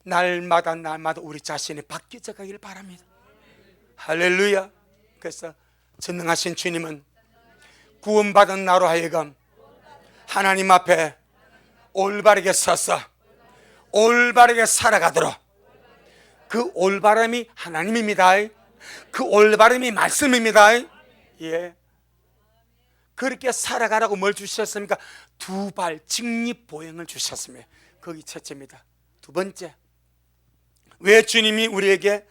날마다 우리 자신이 바뀌어져 가기를 바랍니다. 할렐루야. 그래서 전능하신 주님은 구원받은 나로 하여금 하나님 앞에 올바르게 서서 올바르게 살아가도록 그 올바름이 하나님입니다. 그 올바름이 말씀입니다. 예. 그렇게 살아가라고 뭘 주셨습니까? 두 발 직립보행을 주셨습니다. 거기 첫째입니다. 두 번째, 왜 주님이 우리에게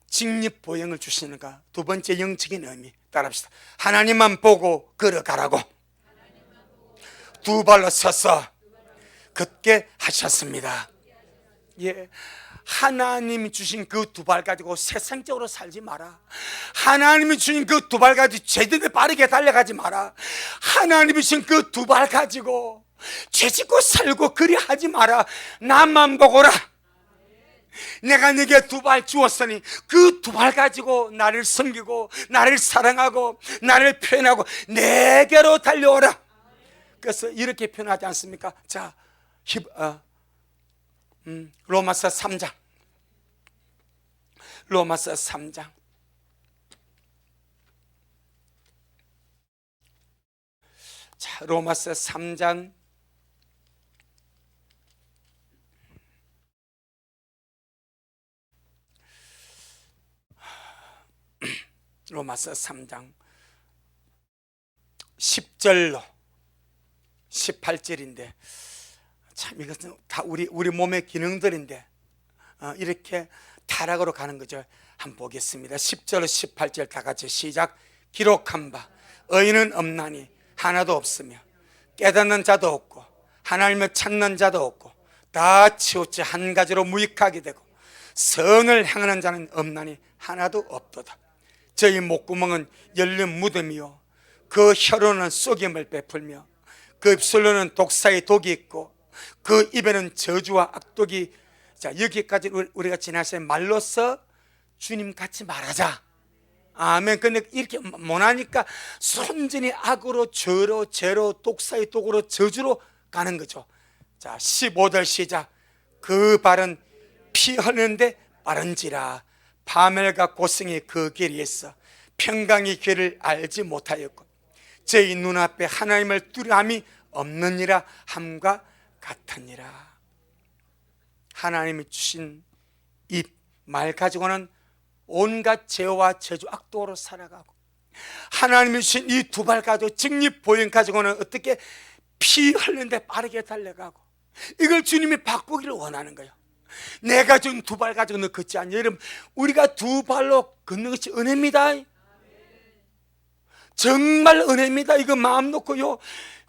직립보행을 주시는가? 두 번째 영적인 의미 따라합시다. 하나님만 보고 걸어가라고 두 발로 서서 걷게 하셨습니다. 예, 하나님이 주신 그 두 발 가지고 세상적으로 살지 마라. 하나님이 주신 그 두 발 가지고 제대로 빠르게 달려가지 마라. 하나님이 주신 그 두 발 가지고 죄짓고 살고 그리 하지 마라. 나만 보거라. 내가 네게 두 발 주었으니 그 두 발 가지고 나를 섬기고 나를 사랑하고 나를 표현하고 내게로 달려오라. 그래서 이렇게 표현하지 않습니까? 자, 로마서 3장 로마서 3장 자, 로마서 3장 로마서 3장 10절로 18절인데 참 이것은 다 우리 몸의 기능들인데 이렇게 타락으로 가는 거죠. 한번 보겠습니다. 10절 18절 다 같이 시작. 기록한 바 의인은 없나니 하나도 없으며 깨닫는 자도 없고 하나님을 찾는 자도 없고 다 치우쳐 한 가지로 무익하게 되고 선을 행하는 자는 없나니 하나도 없도다. 저희 목구멍은 열린 무덤이요 그 혀로는 속임을 베풀며 그 입술로는 독사의 독이 있고 그 입에는 저주와 악독이. 자, 여기까지 우리가 지나서 말로써 주님 같이 말하자. 아멘. 근데 이렇게 못하니까 손전이 악으로 죄로 독사의 독으로 저주로 가는 거죠. 자, 15절 시작. 그 발은 피 흘리는데 빠른지라 파멸과 고생이 그 길이 있어 평강의 길을 알지 못하였고 저희 눈앞에 하나님을 두려함이 없느니라 함과 같으니라. 하나님이 주신 이 말 가지고는 온갖 죄와 저주 악독으로 살아가고 하나님이 주신 이 두 발 가지고 직립보행 가지고는 어떻게 피 흘리는데 빠르게 달려가고 이걸 주님이 바꾸기를 원하는 거예요. 내가 준 두 발 가지고 너 걷지 않냐. 여러분, 우리가 두 발로 걷는 것이 은혜입니다. 정말 은혜입니다. 이거 마음 놓고요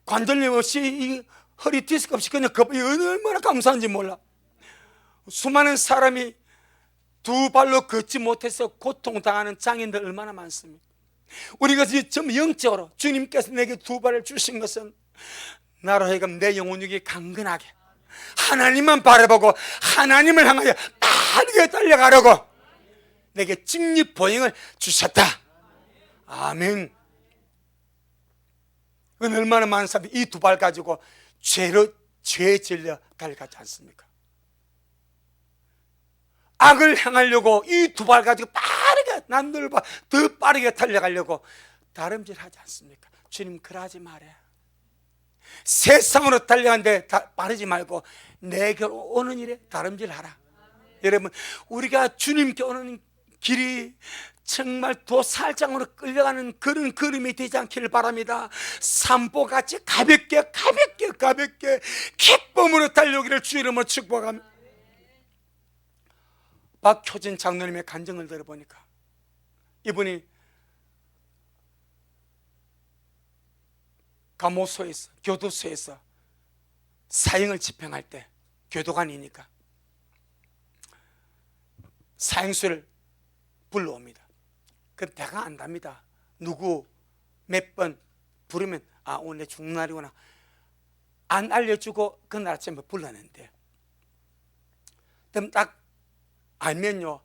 관절염 없이 이 허리 디스크 없이 그냥 얼마나 감사한지 몰라. 수많은 사람이 두 발로 걷지 못해서 고통당하는 장인들 얼마나 많습니까? 우리가 좀 영적으로 주님께서 내게 두 발을 주신 것은 나로 하여금 내 영혼육이 강건하게 하나님만 바라보고 하나님을 향하여 빠르게 달려가려고 내게 직립보행을 주셨다. 아멘. 그건 얼마나 많은 사람들이 이 두 발 가지고 죄에 질려 달려가지 않습니까? 악을 향하려고 이 두 발 가지고 빠르게 남들보다 더 빠르게 달려가려고 다름질하지 않습니까? 주님 그러지 말아요. 세상으로 달려가는데 빠르지 말고 내게로 오는 일에 다름질하라. 여러분, 우리가 주님께 오는 길이 정말 도살장으로 끌려가는 그런 걸음이 되지 않기를 바랍니다. 산보같이 가볍게 기쁨으로 달려오기를 주 이름으로 축복합니다. 박효진 장로님의 간증을 들어보니까 이분이 감호소에서 교도소에서 사형을 집행할 때 교도관이니까 사형수를 불러옵니다. 그럼 대강 안답니다. 누구 몇 번 부르면 아 오늘 죽는 날이구나 안 알려주고 그날 아침에 불렀는데 그럼 딱 알면요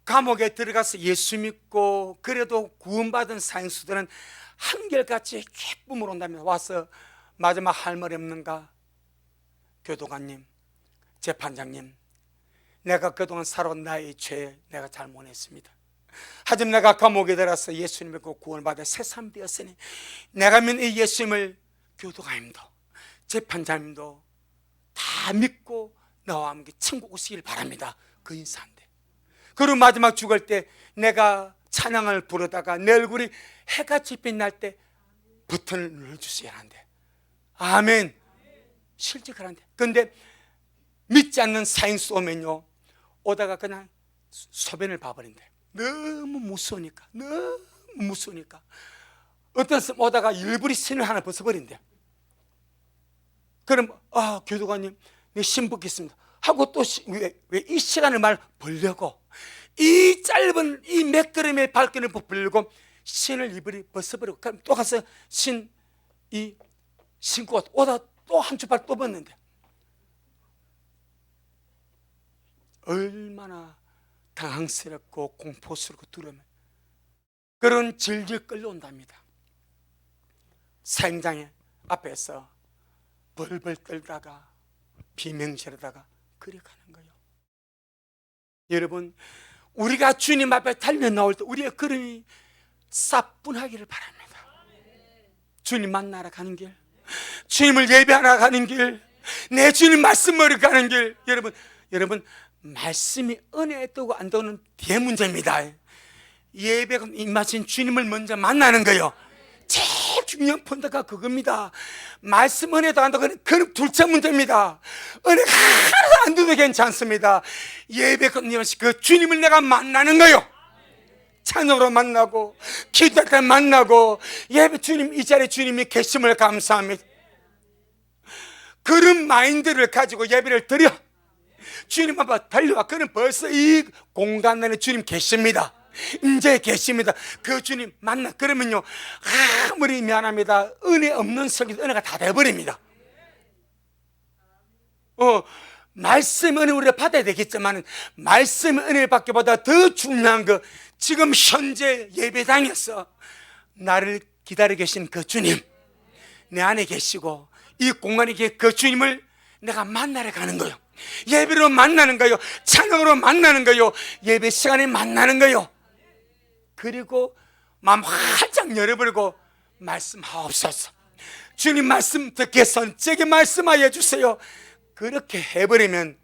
감옥에 들어가서 예수 믿고 그래도 구원받은 사형수들은 한결같이 기쁨으로 온다면 와서 마지막 할 말이 없는가? 교도관님, 재판장님, 내가 그동안 살아온 나의 죄 내가 잘못했습니다. 하지만 내가 감옥에 들어가서 예수님 믿고 구원받아 새 사람 되었으니 내가 믿는 이 예수님을 교도관님도 재판장님도 다 믿고 나와 함께 천국 오시길 바랍니다. 그 인사인데 그리고 마지막 죽을 때 내가 찬양을 부르다가 내 얼굴이 해같이 빛날 때 버튼을 눌러주셔야 하는데 아멘. 실제 그런데 근데 믿지 않는 사형수 오면요 오다가 그냥 소변을 봐버린대. 너무 무서우니까 어떤 사람 오다가 일부러 신을 하나 벗어버린대. 그럼 아 교도관님 내 신 벗겠습니다 하고 또 왜 이 시간을 말 벌려고 이 짧은 이 몇 걸음의 발걸음을 벌리고 신을 일부러 벗어버리고 그럼 또 가서 신 이 신고 오다 또 한 주발 또 벗는데 얼마나 당황스럽고 공포스럽고 두려우면 그런 질질 끌려온답니다. 사형장의 앞에서 벌벌 떨다가 비명지르다가 그리 가는 거예요. 여러분, 우리가 주님 앞에 달려 나올 때 우리의 걸음이 사뿐하기를 바랍니다. 주님 만나러 가는 길, 주님을 예배하러 가는 길, 내 주님 말씀으로 가는 길. 여러분 말씀이 은혜에 뜨고 안 뜨는 대문제입니다. 예배가 임하신 주님을 먼저 만나는 거예요. 제일 중요한 펀드가 그겁니다. 말씀 은혜도 안 되고 그건 둘째 문제입니다. 은혜가 하나도 안 돼도 괜찮습니다. 예배가 임하신 그 주님을 내가 만나는 거예요. 찬양으로 만나고 기도할 때 만나고 예배 주님 이 자리에 주님이 계심을 감사합니다. 그런 마인드를 가지고 예배를 드려 주님 앞에 달려와. 그는 벌써 이 공간 안에 주님 계십니다. 이제 계십니다. 그 주님 만나. 그러면요 아무리 미안합니다, 은혜 없는 설교 은혜가 다 돼버립니다. 말씀 은혜 우리가 받아야 되겠지만 말씀 은혜 받기보다 더 중요한 거, 지금 현재 예배당에서 나를 기다려 계신 그 주님 내 안에 계시고 이 공간에 계신 그 주님을 내가 만나러 가는 거예요. 예배로 만나는 거예요. 찬양으로 만나는 거예요. 예배 시간에 만나는 거예요. 그리고 마음 활짝 열어버리고 말씀하옵소서. 주님 말씀 듣겠소. 제게 말씀하여 주세요. 그렇게 해버리면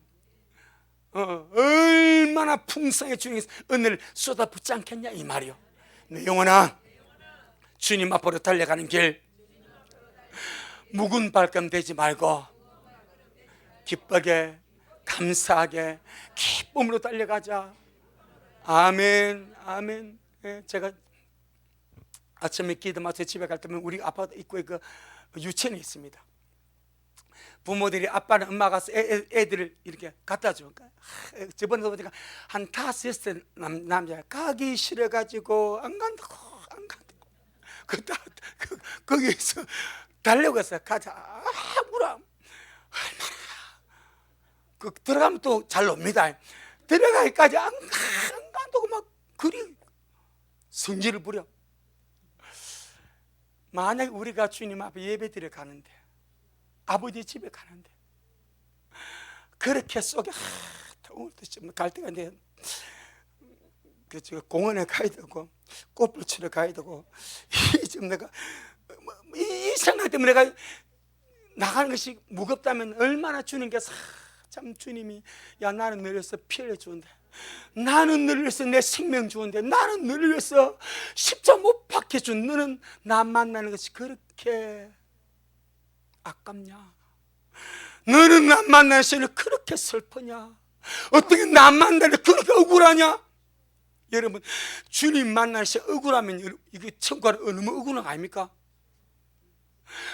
얼마나 풍성해 주님 은혜를 쏟아붓지 않겠냐 이 말이요. 내 영혼아, 주님 앞으로 달려가는 길 묵은 발걸음 되지 말고 기쁘게 감사하게 기쁨으로 달려가자. 아멘. 아멘. 제가 아침에 기도 마쳐 집에 갈 때면 우리 아파트 입구에 그 유치원이 있습니다. 부모들이 아빠는 엄마 가서 애들을 이렇게 갖다 줘. 저번에 보니까 한 5살 남자 가기 싫어가지고 안 간다고. 거기에서 달려가서 가자. 뭐라 얼마나 들어가면 또 잘 놉니다. 들어가기까지 안 간다고 막 그리 성질을 부려. 만약에 우리가 주님 앞에 예배드려 가는데 아버지 집에 가는데 그렇게 속에 오늘도 갈 때가 내 공원에 가야 되고 꽃을 치러 가야 되고 지금 내가 이 생각 때문에 내가 나가는 것이 무겁다면 얼마나 주님께서 참 주님이 야 나는 너를 위해서 피 흘려 주는데, 나는 너를 위해서 내 생명 주는데, 나는 너를 위해서 십자가 못 박혀준 너는 나 만나는 것이 그렇게 아깝냐? 너는 나 만나는 시간이 그렇게 슬프냐? 어떻게 나 만나는 그렇게 억울하냐? 여러분 주님 만나는 시간 억울하면 이게 천국을 얼마나 억울한 거 아닙니까?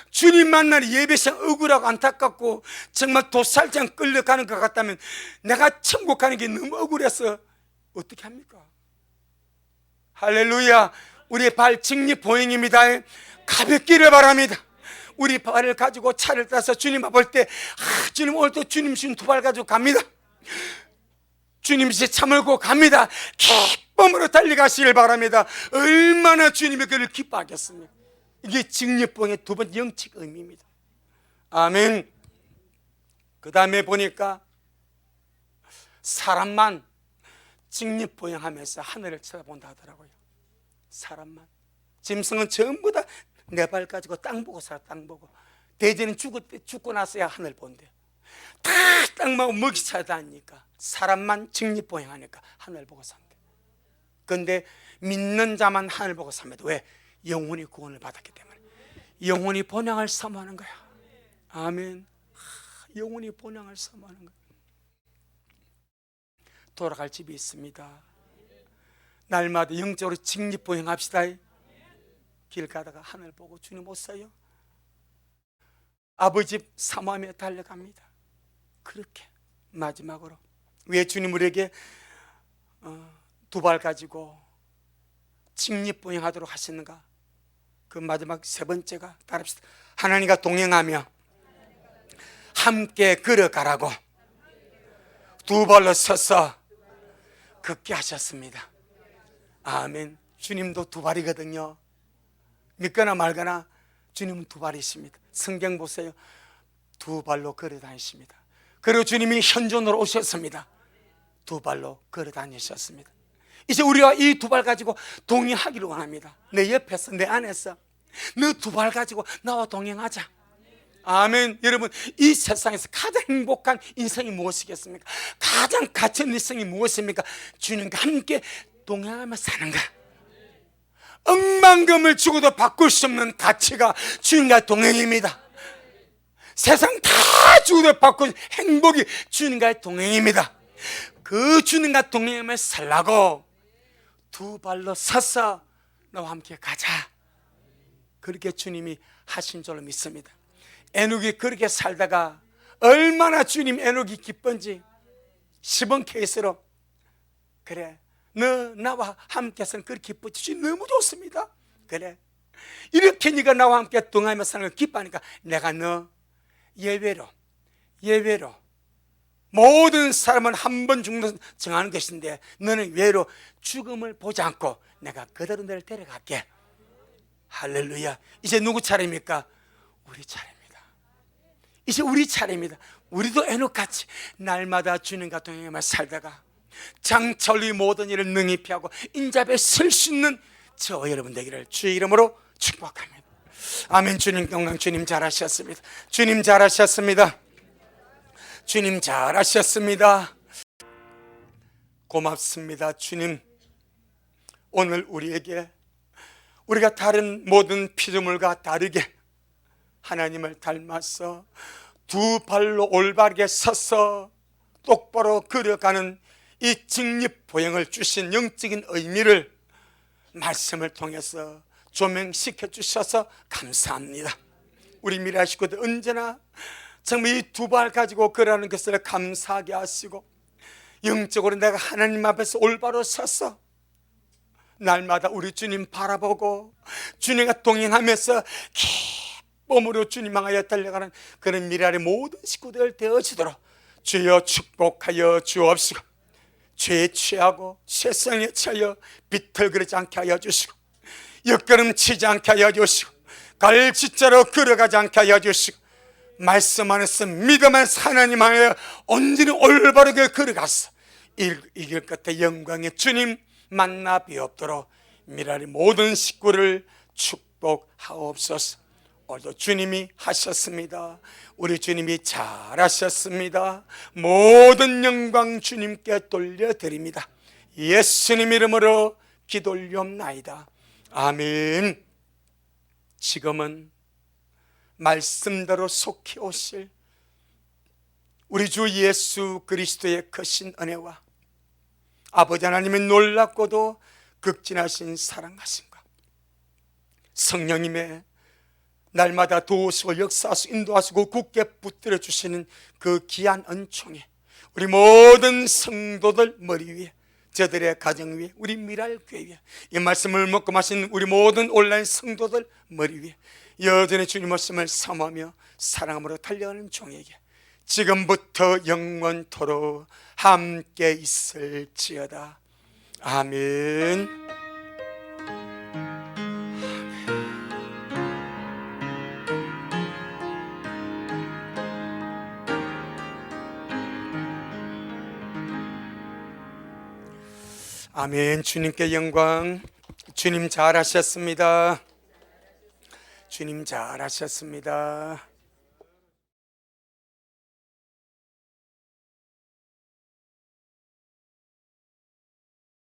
주님 만나는 예배 시간 억울하고 안타깝고 정말 도살장 끌려가는 것 같다면 내가 천국 가는 게 너무 억울해서 어떻게 합니까? 할렐루야. 우리의 발 직립보행입니다. 가볍기를 바랍니다. 우리 발을 가지고 차를 타서 주님 앞 볼 때 주님 오늘 또 주님 주신 두 발 가지고 갑니다. 주님 이제 차 몰고 갑니다. 기쁨으로 달려가시길 바랍니다. 얼마나 주님의 그를 기뻐하겠습니까? 이게 직립보행의 두 번째 영적 의미입니다. 아멘. 그 다음에 보니까 사람만 직립보행하면서 하늘을 쳐다본다 하더라고요. 사람만. 짐승은 전부 다 내 발 가지고 땅 보고 살아. 땅 보고. 돼지는 죽고 나서야 하늘 본대. 다 땅 보고 먹이 찾아다니니까 사람만 직립보행하니까 하늘 보고 산대. 그런데 믿는 자만 하늘 보고 삽니다. 왜? 영혼이 구원을 받았기 때문에. 영혼이 본향을 사모하는 거야. 아멘. 영혼이 본향을 사모하는 거야. 돌아갈 집이 있습니다. 날마다 영적으로 직립보행합시다. 길 가다가 하늘 보고 주님 못 사요? 아버지 집 사모하며 달려갑니다. 그렇게 마지막으로 왜 주님 우리에게 두 발 가지고 직립보행하도록 하시는가? 그 마지막 세 번째가 따릅시다. 하나님과 동행하며 함께 걸어가라고 두 발로 서서 걷게 하셨습니다. 아멘. 주님도 두 발이거든요. 믿거나 말거나 주님은 두 발이십니다. 성경 보세요. 두 발로 걸어 다니십니다. 그리고 주님이 현존으로 오셨습니다. 두 발로 걸어 다니셨습니다. 이제 우리가 이 두 발 가지고 동행하기를 원합니다. 내 옆에서 내 안에서 너 두 발 가지고 나와 동행하자. 아멘. 여러분 이 세상에서 가장 행복한 인생이 무엇이겠습니까? 가장 가치 있는 인생이 무엇입니까? 주님과 함께 동행하며 사는 것. 억만금을 주고도 바꿀 수 없는 가치가 주님과 동행입니다. 세상 다 주고도 바꿀 행복이 주님과의 동행입니다. 그 주님과 동행하며 살라고 두 발로 서서 너와 함께 가자. 그렇게 주님이 하신 줄로 믿습니다. 에녹이 그렇게 살다가 얼마나 주님 에녹이 기쁜지 10원 케이스로, 그래 너 나와 함께서는 그렇게 기쁘지, 주님 너무 좋습니다. 그래 이렇게 네가 나와 함께 동행하며 사는 걸 기뻐하니까 내가 너 예외로 모든 사람은 한 번 죽는 정하는 것인데 너는 외로 죽음을 보지 않고 내가 그대로 너를 데려갈게. 할렐루야. 이제 누구 차례입니까? 우리 차례입니다. 이제 우리 차례입니다. 우리도 에녹같이 날마다 주님과 동행하며 살다가 장철리 모든 일을 능히 피하고 인자배에 설 수 있는 저와 여러분 되기를 주의 이름으로 축복합니다. 아멘. 주님 건강, 주님 잘하셨습니다. 주님 잘하셨습니다. 주님 잘하셨습니다. 고맙습니다. 주님, 오늘 우리에게 우리가 다른 모든 피조물과 다르게 하나님을 닮아서 두 발로 올바르게 서서 똑바로 걸어가는 이 직립보행을 주신 영적인 의미를 말씀을 통해서 조명시켜 주셔서 감사합니다. 우리 미라 식구들 언제나 정말 이 두 발 가지고 걸어가는 것을 감사하게 하시고 영적으로 내가 하나님 앞에서 올바로 서서 날마다 우리 주님 바라보고 주님과 동행하면서 기쁨으로 주님 향하여 달려가는 그런 미라의 모든 식구들 되어지도록 주여 축복하여 주옵시고, 죄에 취하고 세상에 취하여 비틀거리지 않게 하여 주시고 옆걸음치지 않게 하여 주시고 갈짓자로 걸어가지 않게 하여 주시고 말씀 안에서 믿음 안에서 하나님 안에 온전히 올바르게 걸어가서 이길 끝에 영광의 주님 만나 뵙도록 미라리 모든 식구를 축복하옵소서. 오늘도 주님이 하셨습니다. 우리 주님이 잘하셨습니다. 모든 영광 주님께 돌려드립니다. 예수님 이름으로 기도 올리옵나이다. 아멘. 지금은 말씀대로 속히 오실 우리 주 예수 그리스도의 크신 은혜와 아버지 하나님의 놀랍고도 극진하신 사랑하심과 성령님의 날마다 도우시고 역사하시고 인도하시고 굳게 붙들어 주시는 그 귀한 은총에 우리 모든 성도들 머리 위에, 저들의 가정 위에, 우리 미랄교회 위에, 이 말씀을 먹고 마신 우리 모든 온라인 성도들 머리 위에 여전히 주님 말씀을 사모하며 사랑함으로 달려가는 종에게 지금부터 영원토록 함께 있을지어다. 아멘. 아멘. 주님께 영광. 주님 잘하셨습니다. 주님 잘하셨습니다.